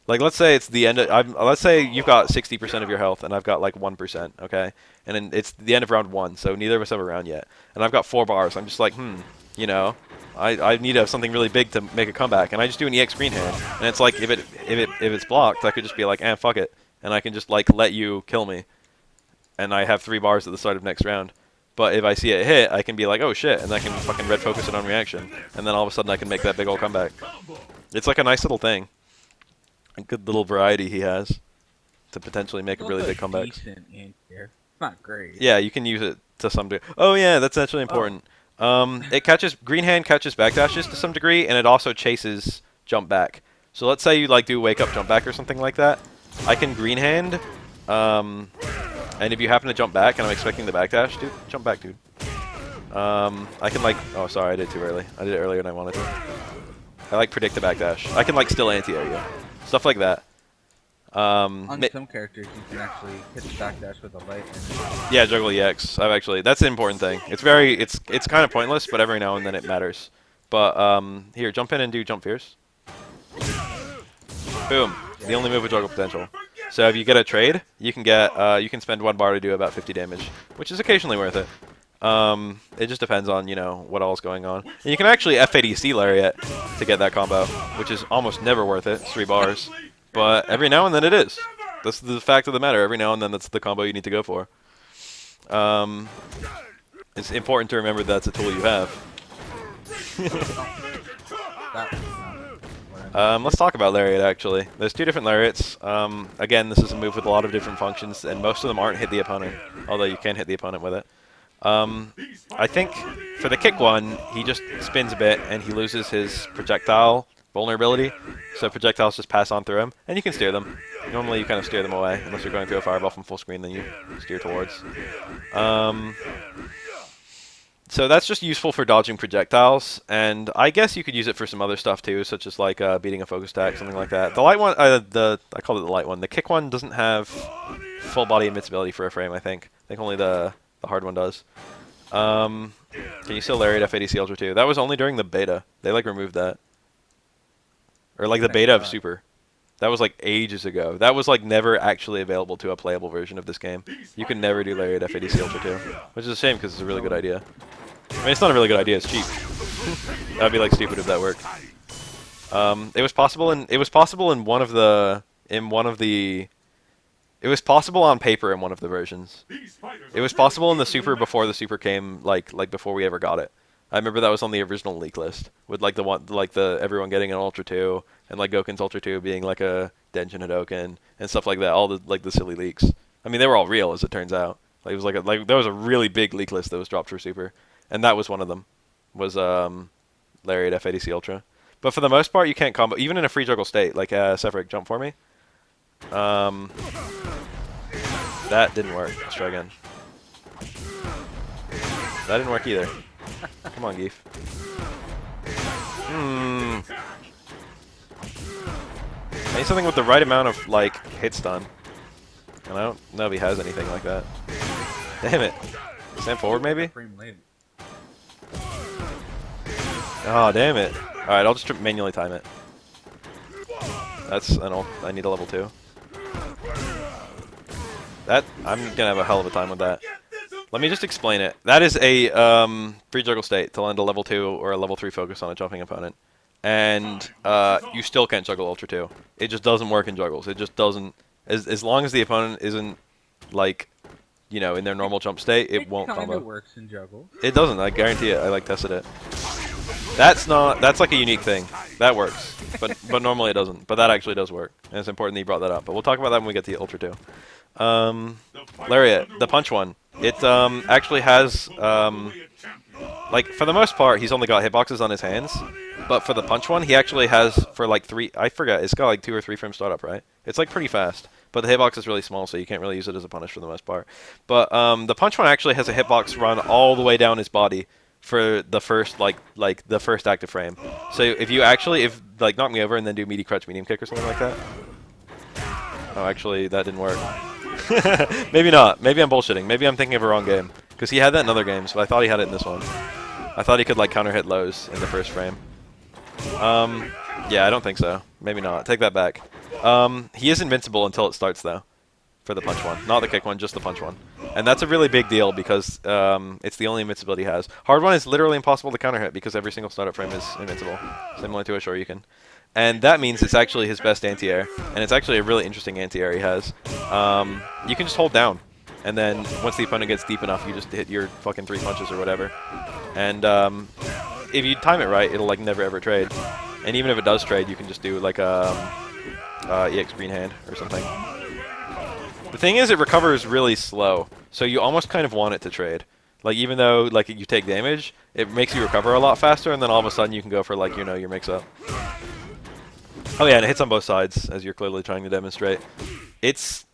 let's say it's the end of, let's say you've got 60% of your health and I've got like 1%, okay? And then it's the end of round 1, so neither of us have a round yet. And I've got 4 bars. I'm just like, you know, I need something really big to make a comeback, and I just do an EX green hand. And it's like if it's blocked, I could just be like, fuck it, and I can just like let you kill me. And I have 3 bars at the start of next round. But if I see it hit, I can be like, oh shit, and I can fucking red focus it on reaction. And then all of a sudden I can make that big old comeback. It's like a nice little thing. A good little variety he has to potentially make a really big comeback. It's not great. Yeah, you can use it to some degree. Oh yeah, that's actually important. It catches green hand catches backdashes to some degree, and it also chases jump back. So let's say you like do wake up jump back or something like that. I can green hand, and if you happen to jump back and I'm expecting the backdash, dude, jump back, dude. I can like, oh sorry, I did it too early. I did it earlier than I wanted to. I like predict the backdash. I can like still anti-air you. Stuff like that. On some characters, you can actually hit the backdash with a light. Yeah, juggle EX. That's an important thing. It's kind of pointless, but every now and then it matters. But here, jump in and do jump fierce. Boom. The only move with juggle potential. So if you get a trade, you can spend 1 bar to do about 50 damage, which is occasionally worth it. It just depends on, you know, what all is going on. And you can actually FADC Lariat to get that combo, which is almost never worth it. It's 3 bars. But every now and then it is. That's the fact of the matter. Every now and then that's the combo you need to go for. It's important to remember that's a tool you have. Let's talk about Lariat, actually. There's 2 different Lariats. Again, this is a move with a lot of different functions, and most of them aren't hit the opponent, although you can hit the opponent with it. I think for the kick one, he just spins a bit and he loses his projectile vulnerability, so projectiles just pass on through him, and you can steer them. Normally you kind of steer them away, unless you're going through a fireball from full screen, then you steer towards. So that's just useful for dodging projectiles, and I guess you could use it for some other stuff too, such as like beating a focus attack, something like that. The light one, I call it the light one. The kick one doesn't have full body invincibility for a frame, I think. I think only the hard one does. Can you still Lariat FADC Ultra 2? That was only during the beta. They like removed that. Or like the beta of Super. That was like ages ago. That was like never actually available to a playable version of this game. You can never do Lariat FADC Ultra 2. Which is a shame because it's a really good idea. I mean, it's not a really good idea, it's cheap. That would be like stupid if that worked. It was possible in one of the it was possible on paper in one of the versions. It was possible in the Super before the Super came, like before we ever got it. I remember that was on the original leak list with like everyone getting an Ultra 2 and like Goken's Ultra 2 being like a Denshin Hadoken and stuff like that. All the silly leaks. I mean, they were all real as it turns out. Like it was there was a really big leak list that was dropped for Super, and that was one of them. Was Lariat FADC Ultra. But for the most part, you can't combo even in a free juggle state. Like Sephiroth, jump for me. That didn't work. Let's try again. That didn't work either. Come on, Geef. I need something with the right amount of, like, hit stun. And I don't know if he has anything like that. Damn it. Stand forward, maybe? Oh, damn it. Alright, I'll just manually time it. That's an ult. I need a level 2. That I'm gonna have a hell of a time with that. Let me just explain it. That is a free juggle state to land a level 2 or a level 3 focus on a jumping opponent. And you still can't juggle Ultra 2. It just doesn't work in juggles. It just doesn't. As long as the opponent isn't, like, you know, in their normal jump state, it won't kinda combo. works in juggle. It doesn't. I guarantee it. I like tested it. That's not. That's like a unique thing. That works, but normally it doesn't. But that actually does work, and it's important that you brought that up. But we'll talk about that when we get to the Ultra 2. Lariat, the punch one. It actually has like, for the most part, he's only got hitboxes on his hands. But for the punch one, he actually has, for like 3, I forget, it's got like 2 or 3 frame startup, right? It's like pretty fast. But the hitbox is really small, so you can't really use it as a punish for the most part. But the punch one actually has a hitbox run all the way down his body for the first, like the first active frame. So if you actually, like, knock me over and then do meaty crutch medium kick or something like that. Oh, actually, that didn't work. Maybe not. Maybe I'm bullshitting. Maybe I'm thinking of a wrong game. Because he had that in other games, but I thought he had it in this one. I thought he could, like, counter hit lows in the first frame. Yeah, I don't think so. Maybe not. Take that back. He is invincible until it starts, though. For the punch one. Not the kick one, just the punch one. And that's a really big deal because it's the only invincibility he has. Hard one is literally impossible to counter hit because every single startup frame is invincible. Similar to a Shoryuken. And that means it's actually his best anti-air. And it's actually a really interesting anti-air he has. You can just hold down. And then once the opponent gets deep enough, you just hit your fucking 3 punches or whatever. And if you time it right, it'll like never ever trade. And even if it does trade, you can just do like a EX green hand or something. The thing is, it recovers really slow, so you almost kind of want it to trade. Like, even though like you take damage, it makes you recover a lot faster, and then all of a sudden you can go for, like, you know, your mix-up. Oh yeah, and it hits on both sides, as you're clearly trying to demonstrate. It's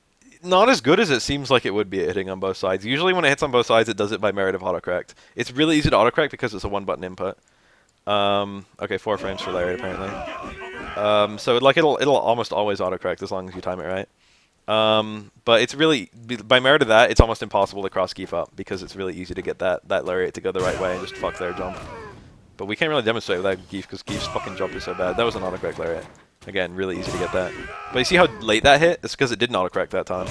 not as good as it seems like it would be at hitting on both sides. Usually when it hits on both sides, it does it by merit of autocorrect. It's really easy to autocorrect because it's a one-button input. Okay, 4 frames for Larry, apparently. So like it'll almost always autocorrect as long as you time it right. But it's really, by merit of that, it's almost impossible to cross Geef up because it's really easy to get that Lariat to go the right way and just fuck their jump. But we can't really demonstrate without Geef because Geef's fucking jump is so bad. That was an autocorrect Lariat. Again, really easy to get that. But you see how late that hit? It's because it didn't autocorrect that time.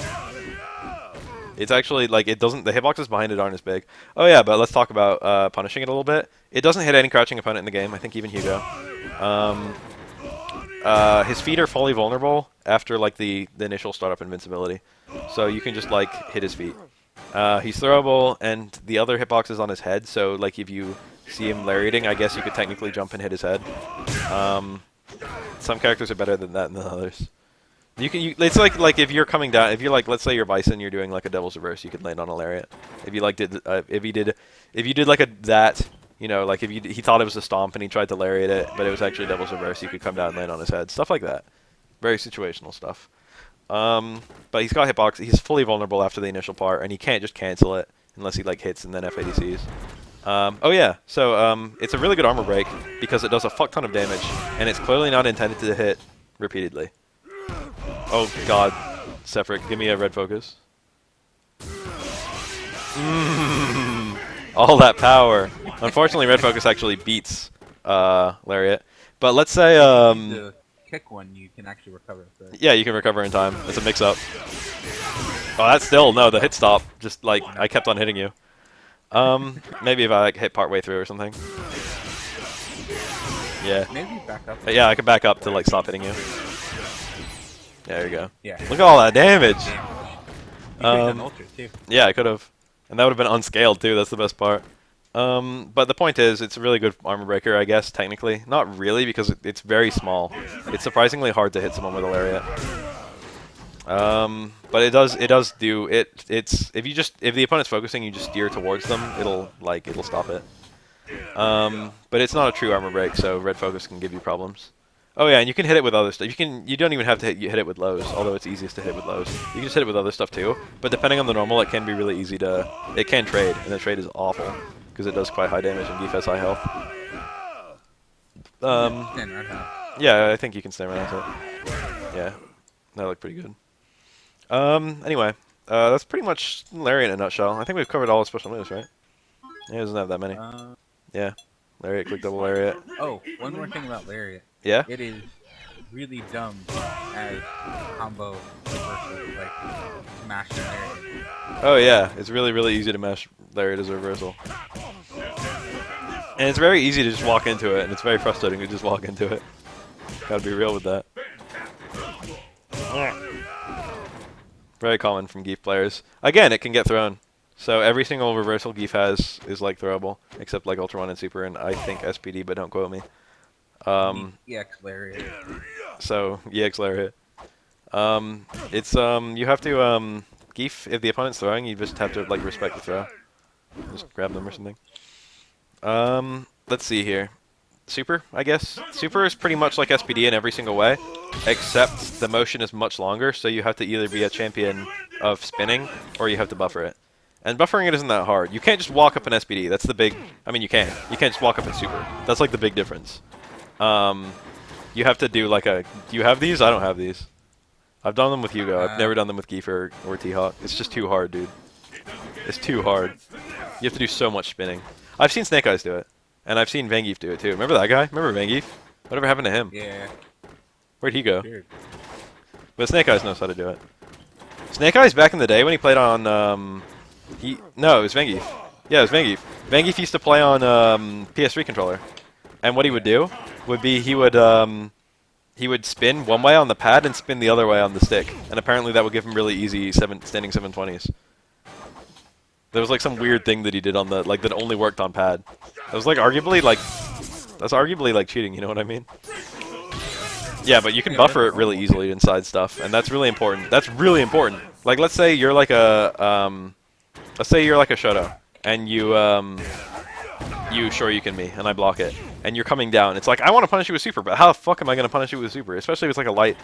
It's actually, like, it doesn't, the hitboxes behind it aren't as big. Oh yeah, but let's talk about punishing it a little bit. It doesn't hit any crouching opponent in the game, I think even Hugo. His feet are fully vulnerable after, like, the initial startup invincibility. So you can just, like, hit his feet. He's throwable, and the other hitbox is on his head, so, like, if you see him lariating, I guess you could technically jump and hit his head. Some characters are better than that than others. It's like if you're coming down, if you're like, let's say you're Bison, you're doing like a Devil's Reverse, you could land on a lariat. If you like if you did like that, you know, like if he thought it was a stomp and he tried to lariat it, but it was actually Devil's Reverse, you could come down and land on his head. Stuff like that. Very situational stuff. But he's got hitbox. He's fully vulnerable after the initial part, and he can't just cancel it unless he like hits and then FADCs. Oh yeah, so it's a really good armor break because it does a fuck ton of damage, and it's clearly not intended to hit repeatedly. Oh god, Sephric, give me a red focus. All that power. Unfortunately, red focus actually beats Lariat. But let's say The kick one, you can actually recover. So. yeah, you can recover in time. It's a mix-up. Oh, that's still no. The hit stop. Just like I kept on hitting you. Maybe if I like hit part way through or something. Yeah. Maybe back up. Yeah, I could back up to like stop hitting you. There you go. Yeah. Look at all that damage. You could have done ultra too. Yeah, I could have, and that would have been unscaled too. That's the best part. But the point is, it's a really good armor breaker, I guess. Technically, not really because it's very small. It's surprisingly hard to hit someone with a lariat. But it does do it. It's if the opponent's focusing, you just steer towards them. It'll stop it. But it's not a true armor break, so red focus can give you problems. Oh yeah, and you can hit it with other stuff. You don't even have to hit it with lows, although it's easiest to hit with lows. You can just hit it with other stuff too. But depending on the normal, it can be really easy to. It can trade, and the trade is awful because it does quite high damage and Geef has high health. Yeah, I think you can stand right onto it. Yeah, that looked pretty good. Anyway, that's pretty much Lariat in a nutshell. I think we've covered all the special moves, right? Yeah, he doesn't have that many. Yeah, Lariat, quick double Lariat. Oh, one more thing about Lariat. Yeah? It is really dumb as combo reversals, like smash and there. Oh yeah, it's really, really easy to mash lariat as a reversal. And it's very easy to just walk into it, and it's very frustrating to just walk into it. Gotta be real with that. Very common from Geef players. Again, it can get thrown. So every single reversal Geef has is like throwable, except like Ultra 1 and Super, and I think SPD, but don't quote me. EX Lariat. So EX Lariat. You have to Geef, if the opponent's throwing, you just have to like respect the throw. Just grab them or something. Let's see here. Super, I guess. Super is pretty much like SPD in every single way, except the motion is much longer, so you have to either be a champion of spinning, or you have to buffer it. And buffering it isn't that hard. You can't just walk up in SPD. That's the big... I mean, you can. You can't just walk up in Super. That's like the big difference. You have to do like a... Do you have these? I don't have these. I've done them with Hugo. I've never done them with Geef or T-Hawk. It's just too hard, dude. It's too hard. You have to do so much spinning. I've seen Snake Eyes do it. And I've seen Zangief do it too. Remember that guy? Remember Zangief? Whatever happened to him? Yeah. Where'd he go? Weird. But Snake Eyes knows how to do it. Snake Eyes back in the day when he played on... No, it was Zangief. Yeah, it was Zangief. Zangief used to play on PS3 controller. And what he would do would be he would spin one way on the pad and spin the other way on the stick. And apparently that would give him really easy standing 720s. There was like some weird thing that he did on the that only worked on pad. That was like arguably like cheating, you know what I mean? Yeah, but you can buffer it really easily inside stuff, and that's really important. That's really important. Like let's say you're like a Shoto, and you Shoryuken me, and I block it, and you're coming down. It's like I want to punish you with Super, but how the fuck am I gonna punish you with Super? Especially if it's like a light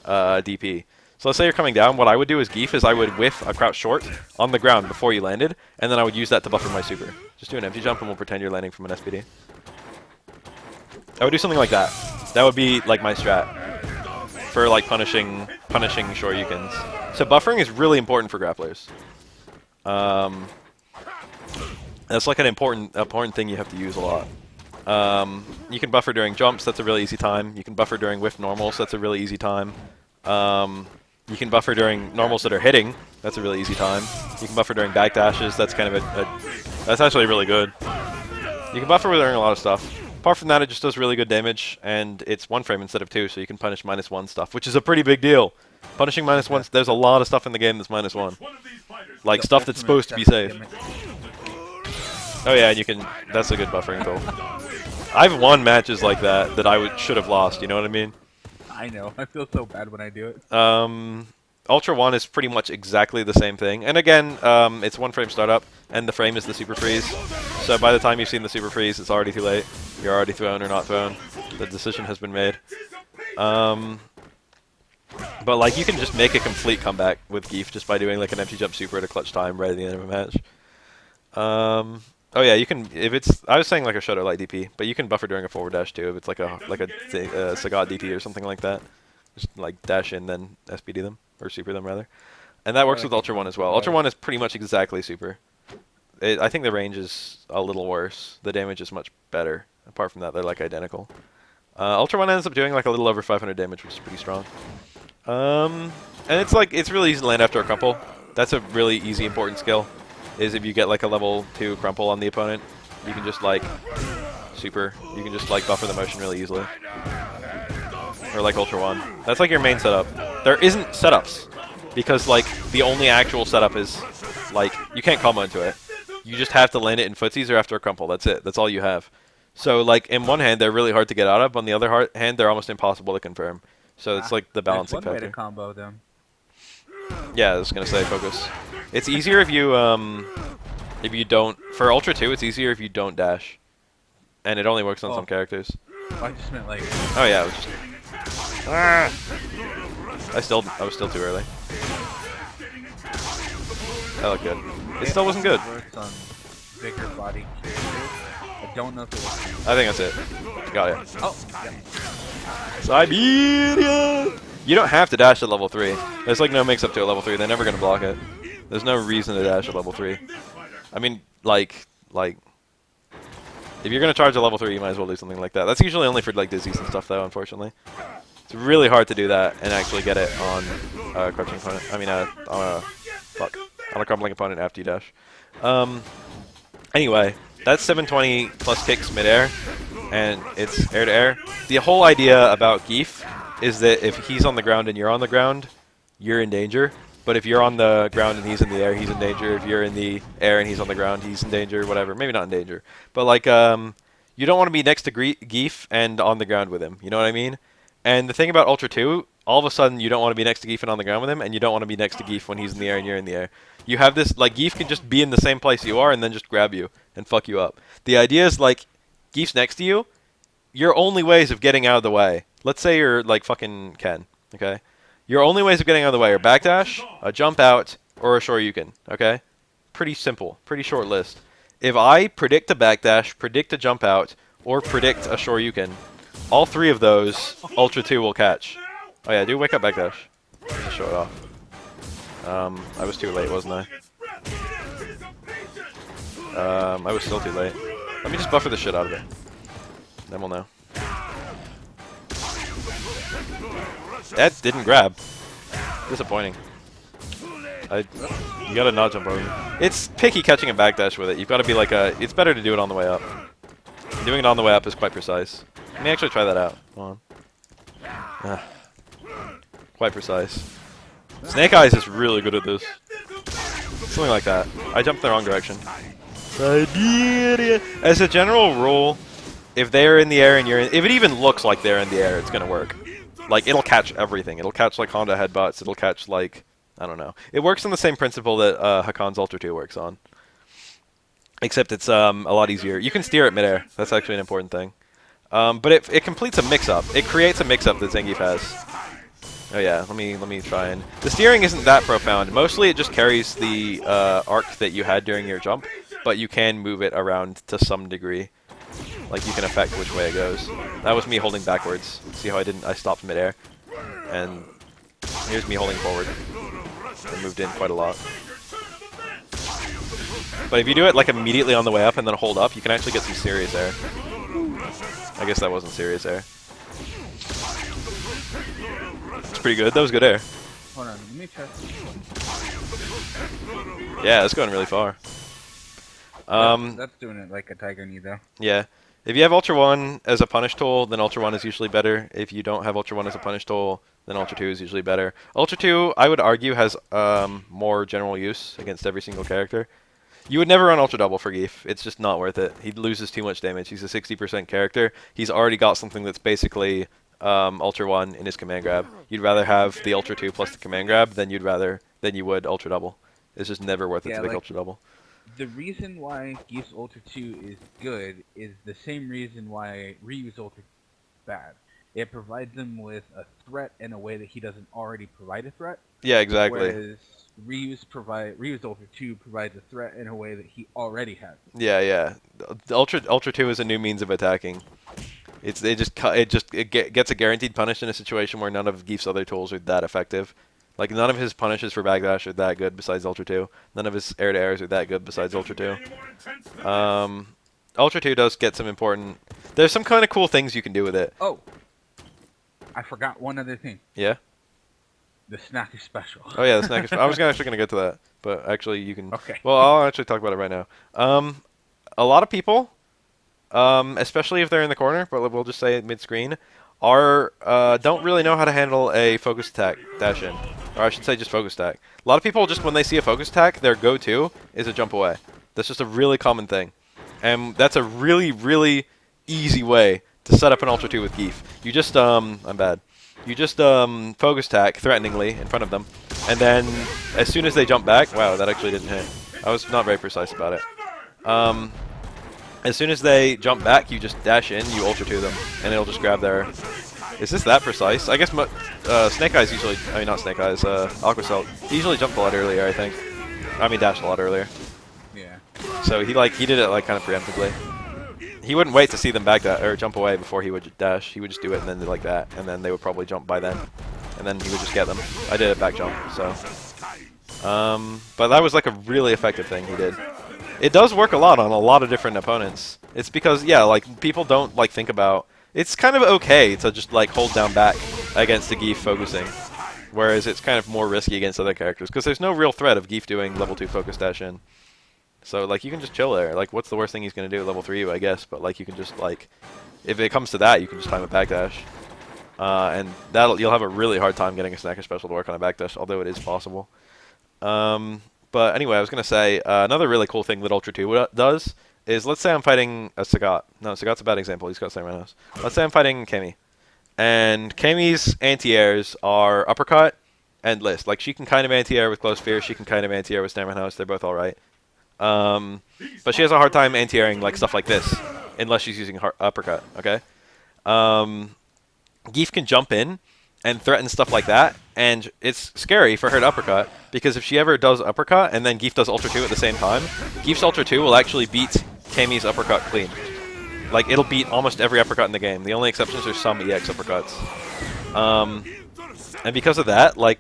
DP. So let's say you're coming down, what I would do as Geef is I would whiff a crouch short on the ground before you landed, and then I would use that to buffer my Super. Just do an empty jump and we'll pretend you're landing from an SPD. I would do something like that. That would be like my strat for like punishing Shoryukens. So buffering is really important for grapplers. That's like an important thing you have to use a lot. You can buffer during jumps, that's a really easy time. You can buffer during whiff normals, that's a really easy time. You can buffer during normals that are hitting. That's a really easy time. You can buffer during backdashes. That's kind of that's actually really good. You can buffer during a lot of stuff. Apart from that, it just does really good damage, and it's 1 frame instead of 2, so you can punish -1 stuff, which is a pretty big deal. Punishing -1, there's a lot of stuff in the game that's -1. Like stuff that's supposed to be safe. Oh yeah, and you can... That's a good buffering tool. I've won matches like that I should have lost, you know what I mean? I know. I feel so bad when I do it. Ultra 1 is pretty much exactly the same thing. And again, it's 1 frame startup, and the frame is the Super Freeze. So by the time you've seen the Super Freeze, it's already too late. You're already thrown or not thrown. The decision has been made. But like, you can just make a complete comeback with Geef just by doing like an empty jump super at a clutch time right at the end of a match. Oh yeah, you can, if it's, I was saying like a Shoto light DP, but you can buffer during a forward dash too if it's like a Sagat DP or something like that. Just like dash in, then SPD them, or super them rather. And that works with Ultra 1 as well. Ultra 1 is pretty much exactly super. I think the range is a little worse. The damage is much better. Apart from that, they're like identical. Ultra 1 ends up doing like a little over 500 damage, which is pretty strong. And it's like, it's really easy to land after a crumple. That's a really easy, important skill. Is if you get like a level 2 crumple on the opponent, you can just like super, you can just like buffer the motion really easily. Or like Ultra 1. That's like your main setup. There isn't setups, because like the only actual setup is like, you can't combo into it. You just have to land it in footsies or after a crumple, that's it, that's all you have. So like in one hand they're really hard to get out of, on the other hand they're almost impossible to confirm. So it's like the balancing There's one factor. way to combo them. Yeah, I was gonna say focus. It's easier if you don't. For Ultra 2, it's easier if you don't dash, and it only works on some characters. I just meant like. Oh yeah, it was just. I was still too early. That looked good. It still wasn't good. Works on bigger body characters. I don't know if it works. I think that's it. Got it. Oh, yeah. Siberia! You don't have to dash at level 3. There's like no mix up to a level 3. They're never gonna block it. There's no reason to dash at level 3. I mean, like If you're gonna charge a level 3, you might as well do something like that. That's usually only for like dizzies and stuff, though. Unfortunately, it's really hard to do that and actually get it on a crouching opponent. I mean, on a crumbling opponent after you dash. Anyway, that's 720 plus kicks midair, and it's air to air. The whole idea about Geef is that if he's on the ground and you're on the ground, you're in danger. But if you're on the ground and he's in the air, he's in danger. If you're in the air and he's on the ground, he's in danger. Whatever, maybe not in danger, but like you don't want to be next to Geef and on the ground with him. You know what I mean? And the thing about Ultra 2, all of a sudden you don't want to be next to Geef and on the ground with him, and you don't want to be next to Geef when he's in the air and you're in the air. You have this, like, Geef can just be in the same place you are and then just grab you and fuck you up. The idea is, like, Geef's next to you, your only ways of getting out of the way, let's say you're, like, fucking Ken, okay? Your only ways of getting out of the way are backdash, a jump out, or a shoryuken, okay? Pretty simple, pretty short list. If I predict a backdash, predict a jump out, or predict a shoryuken, all three of those, Ultra 2 will catch. Oh yeah, do wake up backdash. Just show it off. I was too late, wasn't I? I was still too late. Let me just buffer the shit out of it. Then we'll know. That didn't grab. Disappointing. You gotta not jump over. It's picky catching a backdash with it. You've gotta be like a... It's better to do it on the way up. Doing it on the way up is quite precise. Let me actually try that out. Hold on. Quite precise. Snake Eyes is really good at this. Something like that. I jumped the wrong direction. As a general rule, if they're in the air and you're in... If it even looks like they're in the air, it's gonna work. Like, it'll catch everything. It'll catch, like, Honda headbutts. It'll catch, like... I don't know. It works on the same principle that Hakan's Ultra 2 works on. Except it's a lot easier. You can steer it midair. That's actually an important thing. But it completes a mix-up. It creates a mix-up that Zangief has. Oh yeah, let me try and... The steering isn't that profound. Mostly it just carries the arc that you had during your jump, but you can move it around to some degree. Like, you can affect which way it goes. That was me holding backwards. See how I stopped midair? And here's me holding forward. I moved in quite a lot. But if you do it like immediately on the way up and then hold up, you can actually get some serious air. I guess that wasn't serious air. It's pretty good. That was good air. Hold on, let me try. Yeah, it's going really far. That's doing it like a tiger knee, though. Yeah. If you have Ultra 1 as a punish tool, then Ultra 1 is usually better. If you don't have Ultra 1 as a punish tool, then Ultra 2 is usually better. Ultra 2, I would argue, has more general use against every single character. You would never run Ultra Double for Geef. It's just not worth it. He loses too much damage. He's a 60% character. He's already got something that's basically Ultra 1 in his command grab. You'd rather have the Ultra 2 plus the command grab than you would Ultra Double. It's just never worth it to make Ultra Double. The reason why Geef's Ultra 2 is good is the same reason why Ryu's Ultra 2 is bad. It provides him with a threat in a way that he doesn't already provide a threat. Yeah, exactly. Whereas Ryu's Ultra 2 provides a threat in a way that he already has. Yeah, yeah. The Ultra 2 is a new means of attacking. It gets a guaranteed punish in a situation where none of Geef's other tools are that effective. Like, none of his punishes for backdash are that good besides Ultra 2. None of his air-to-airs are that good besides Ultra 2. Ultra 2 does get some important... There's some kind of cool things you can do with it. Oh! I forgot one other thing. Yeah? The snack is special. Oh yeah, the snack is... I was actually going to get to that, but actually you can... Okay. Well, I'll actually talk about it right now. A lot of people, especially if they're in the corner, but we'll just say mid-screen, don't really know how to handle a focus attack dash-in. Or I should say just focus attack. A lot of people, just when they see a focus attack, their go-to is a jump away. That's just a really common thing. And that's a really, really easy way to set up an Ultra 2 with Geef. You just, I'm bad. You just focus attack threateningly in front of them. And then, as soon as they jump back, wow, that actually didn't hit. I was not very precise about it. As soon as they jump back, you just dash in, you Ultra 2 them, and it'll just grab their... Is this that precise? I guess Snake Eyes usually... I mean, not Snake Eyes, Aqua Celt. He usually jumped a lot earlier, I think. I mean, dashed a lot earlier. Yeah. So he did it, like, kind of preemptively. He wouldn't wait to see them or jump away before he would dash. He would just do it and then do like that, and then they would probably jump by then. And then he would just get them. I did a back jump, so... but that was, like, a really effective thing he did. It does work a lot on a lot of different opponents. It's because, yeah, like, people don't, like, think about... It's kind of okay to just, like, hold down back against the Geef focusing. Whereas it's kind of more risky against other characters. Because there's no real threat of Geef doing level 2 focus dash in. So, like, you can just chill there. Like, what's the worst thing he's going to do? Level 3 you, I guess. But, like, you can just, like... If it comes to that, you can just time a backdash. And you'll have a really hard time getting a Snacker special to work on a backdash, although it is possible. But anyway, I was going to say, another really cool thing that Ultra 2 does is, let's say I'm fighting a Sagat. No, Sagat's a bad example. He's got Samurai House. Let's say I'm fighting Kami. And Kami's anti-airs are uppercut and list. Like, she can kind of anti-air with close fear. She can kind of anti-air with Stamina House. They're both alright. But she has a hard time anti-airing like stuff like this, unless she's using uppercut, okay? Geef can jump in and threaten stuff like that, and it's scary for her to uppercut, because if she ever does uppercut and then Geef does Ultra 2 at the same time, Geef's Ultra 2 will actually beat Kami's uppercut clean. Like, it'll beat almost every uppercut in the game. The only exceptions are some EX uppercuts. And because of that, like,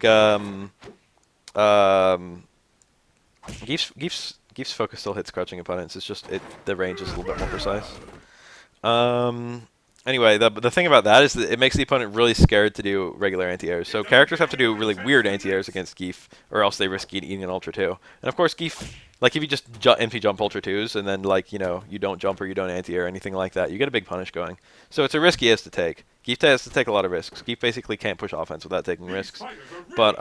Geef's focus still hits crouching opponents. It's just the range is a little bit more precise. Anyway, the thing about that is that it makes the opponent really scared to do regular anti-airs. So characters have to do really weird anti-airs against Geef, or else they risk eating an Ultra 2. And of course, Geef, like, if you just empty jump Ultra 2s and then, like, you know, you don't jump or you don't anti-air or anything like that, you get a big punish going. So it's a risk he has to take. Geef has to take a lot of risks. Geef basically can't push offense without taking risks. But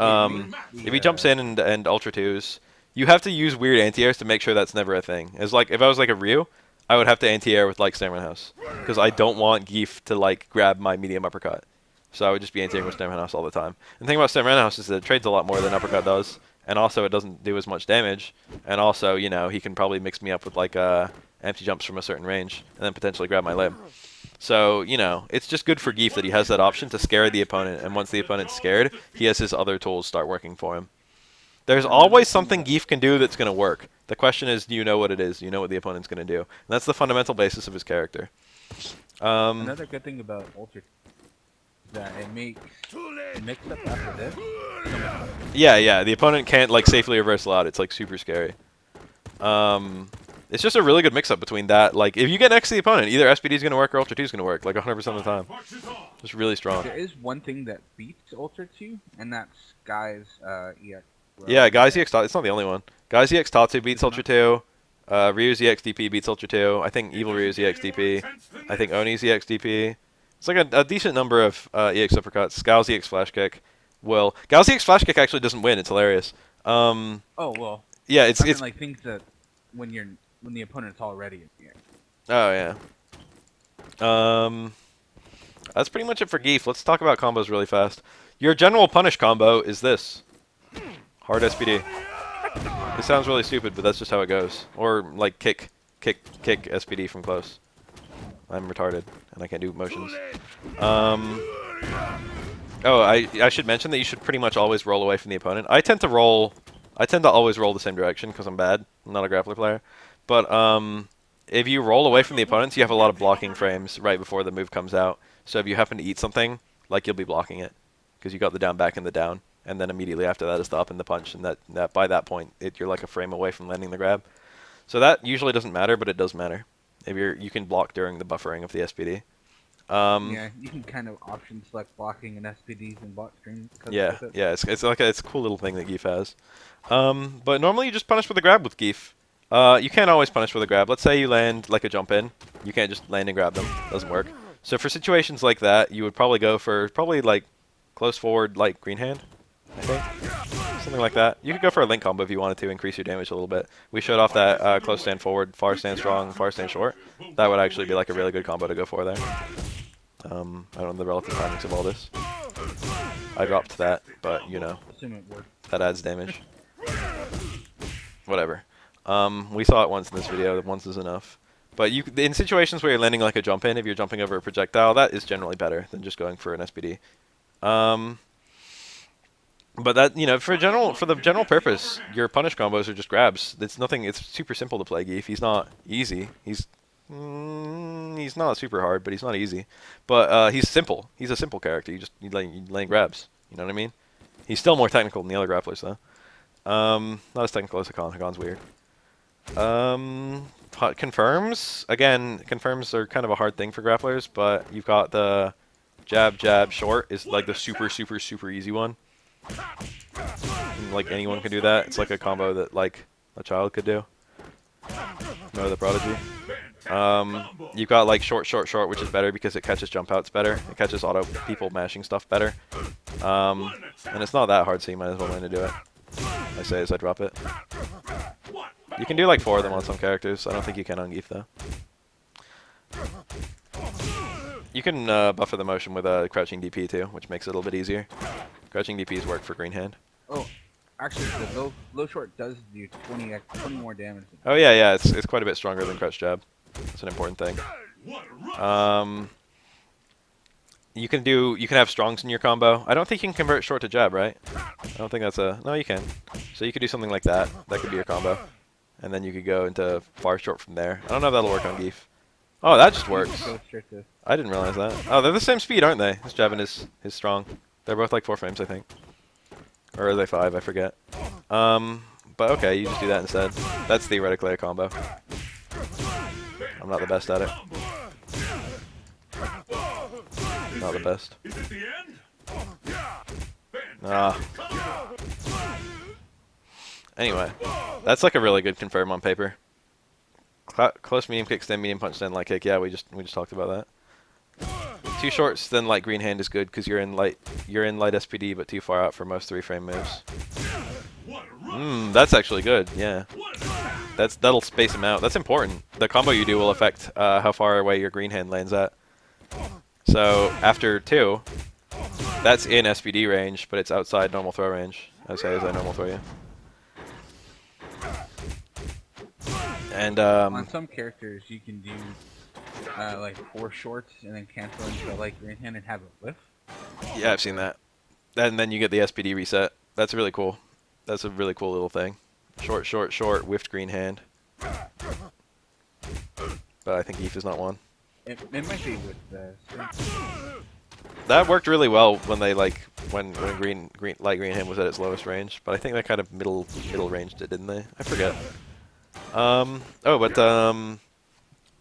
if he jumps in and Ultra 2s, you have to use weird anti-airs to make sure that's never a thing. It's like, if I was like a Ryu, I would have to anti-air with, like, Stamina House, because I don't want Geef to, like, grab my medium uppercut. So I would just be anti-airing with Stamina House all the time. And the thing about Stamina House is that it trades a lot more than uppercut does, and also it doesn't do as much damage, and also, you know, he can probably mix me up with, like, empty jumps from a certain range, and then potentially grab my limb. So, you know, it's just good for Geef that he has that option to scare the opponent, and once the opponent's scared, he has his other tools start working for him. There's always something Geef can do that's going to work. The question is, do you know what it is? Do you know what the opponent's going to do? And that's the fundamental basis of his character. Another good thing about Ultra is that it makes mix up after this. Yeah, the opponent can't, like, safely reversal out. It's, like, super scary. It's just a really good mix-up between that. Like, if you get next to the opponent, either SPD is going to work or Ultra 2 is going to work, like, 100% of the time. It's really strong. There is one thing that beats Ultra 2, and that's Guy's EX. Yeah, Guy's EX Tatsu, it's not the only one. Guy's EX Tatsu beats Ultra 2. Ryu's EX DP beats Ultra 2. I think Evil Ryu's EX DP. I think Oni's EX DP. It's like a decent number of EX uppercuts. Gao's EX Flash Kick will... Gao's EX Flash Kick actually doesn't win. It's hilarious. Oh, well. Yeah, it's like things that when the opponent's already in the EX. Oh, yeah. That's pretty much it for Geef. Let's talk about combos really fast. Your general punish combo is this. Hard SPD. It sounds really stupid, but that's just how it goes. Or, like, kick SPD from close. I'm retarded, and I can't do motions. Oh, I should mention that you should pretty much always roll away from the opponent. I tend to always roll the same direction, because I'm bad. I'm not a grappler player. But, if you roll away from the opponents, you have a lot of blocking frames right before the move comes out. So if you happen to eat something, like, you'll be blocking it. Because you got the down back and the down. And then immediately after that is the up and the punch, and that by that point you're like a frame away from landing the grab. So that usually doesn't matter, but it does matter. If you can block during the buffering of the SPD. Yeah, you can kind of option select blocking and SPDs and block streams. Yeah, it's like it's a cool little thing that Geef has. But normally you just punish with a grab with Geef. You can't always punish with a grab. Let's say you land like a jump in, you can't just land and grab them. Doesn't work. So for situations like that, you would probably go for like close forward, like green hand. I think. Something like that. You could go for a link combo if you wanted to increase your damage a little bit. We showed off that close stand forward, far stand strong, far stand short. That would actually be like a really good combo to go for there. I don't know the relative timings of all this. I dropped that, but you know, that adds damage. Whatever. We saw it once in this video. Once is enough. But in situations where you're landing like a jump in, if you're jumping over a projectile, that is generally better than just going for an SPD. But that, you know, for the general purpose, your punish combos are just grabs. It's super simple to play Geef. He's not easy. He's not super hard, but he's not easy. But he's simple. He's a simple character. You lay grabs. You know what I mean? He's still more technical than the other grapplers, though. Not as technical as Hakan. Hakan's weird. Confirms. Again, confirms are kind of a hard thing for grapplers, but you've got the jab, jab, short is like the super easy one. And, like anyone can do that. It's like a combo that like a child could do. No, the prodigy. You've got like short, short, short, which is better because it catches jump outs better. It catches auto people mashing stuff better. And it's not that hard, so you might as well learn to do it. I say as I drop it. You can do like 4 of them on some characters. I don't think you can on Geef though. You can buffer the motion with a crouching DP too, which makes it a little bit easier. Crouching DPs work for green hand. Oh, actually, the low short does do 20 more damage. Oh yeah, it's quite a bit stronger than crouch jab. That's an important thing. You can have strongs in your combo. I don't think you can convert short to jab, right? I don't think that's a no. You can. So you could do something like that. That could be your combo, and then you could go into far short from there. I don't know if that'll work on Geef. Oh, that just works. Go straight to- I didn't realize that. Oh, they're the same speed, aren't they? His jab and his strong. They're both like 4 frames, I think. Or are they 5? I forget. But okay, you just do that instead. That's theoretically a combo. I'm not the best at it. Not the best. Is it the end? Ah. Anyway, that's like a really good confirm on paper. Close medium kick, stand medium punch, stand light kick. Yeah, we just talked about that. 2 shorts, then light green hand is good because you're in light SPD, but too far out for most 3-frame moves. That's actually good. Yeah, that'll space him out. That's important. The combo you do will affect how far away your green hand lands at. So after 2, that's in SPD range, but it's outside normal throw range. As I normal throw you. And on some characters, you can do like 4 shorts and then cancel into like green hand and have a whiff. yeah, I've seen that. And then you get the SPD reset. That's really cool. That's a really cool little thing. Short, short, short, whiffed green hand. But I think Geef is not one. It might be with the. That worked really well when they like when light green hand was at its lowest range. But I think that kind of middle ranged it, didn't they? I forget.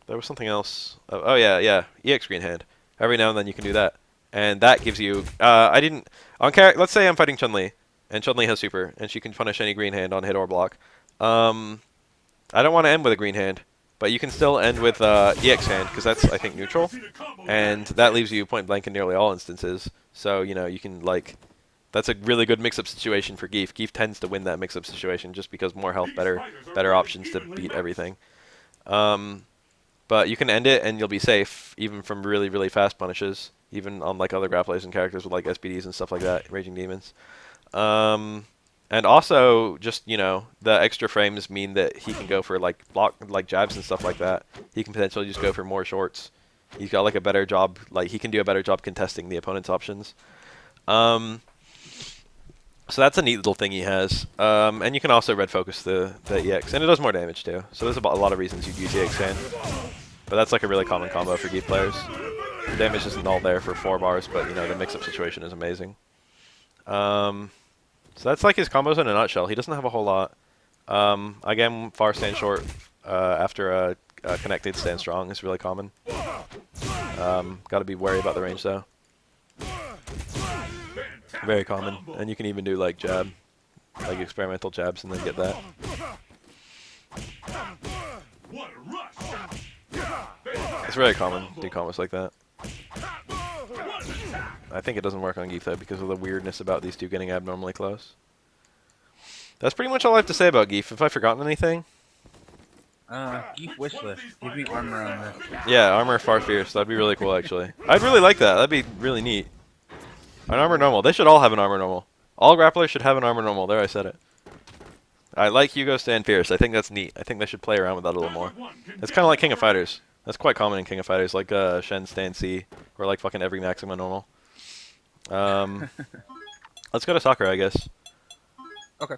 There was something else. Oh yeah, EX green hand. Every now and then you can do that, and that gives you. Let's say I'm fighting Chun-Li, and Chun-Li has super, and she can punish any green hand on hit or block. I don't want to end with a green hand, but you can still end with EX hand because that's I think neutral, and that leaves you point blank in nearly all instances. So you can like. That's a really good mix-up situation for Geef. Geef tends to win that mix-up situation just because more health, better options to beat everything. But you can end it and you'll be safe, even from really fast punishes, even on like other grapplers and characters with like SPDs and stuff like that, Raging Demons. And also, just the extra frames mean that he can go for like jabs and stuff like that. He can potentially just go for more shorts. He's got like a better job, like he can do a better job contesting the opponent's options. So that's a neat little thing he has. And you can also red focus the EX, and it does more damage too. So there's a lot of reasons you'd use EX hand. But that's like a really common combo for Geef players. The damage isn't all there for 4 bars, but the mix-up situation is amazing. So that's like his combos in a nutshell. He doesn't have a whole lot. Again, far stand short after a connected stand strong is really common. Got to be wary about the range though. Very common, and you can even do like jab, like experimental jabs, and then get that. It's very common to do combos like that. I think it doesn't work on Geef though because of the weirdness about these two getting abnormally close. That's pretty much all I have to say about Geef. Have I forgotten anything? Geef wishlist. Give me armor on this. Yeah, armor far fierce. That'd be really cool actually. I'd really like that. That'd be really neat. An armor normal. They should all have an armor normal. All grapplers should have an armor normal. There, I said it. I like Hugo Stand Fierce. I think that's neat. I think they should play around with that a little more. It's kind of like King of Fighters. That's quite common in King of Fighters, like Shen Stand C, or like fucking every Maxima normal. Let's go to soccer, I guess. Okay.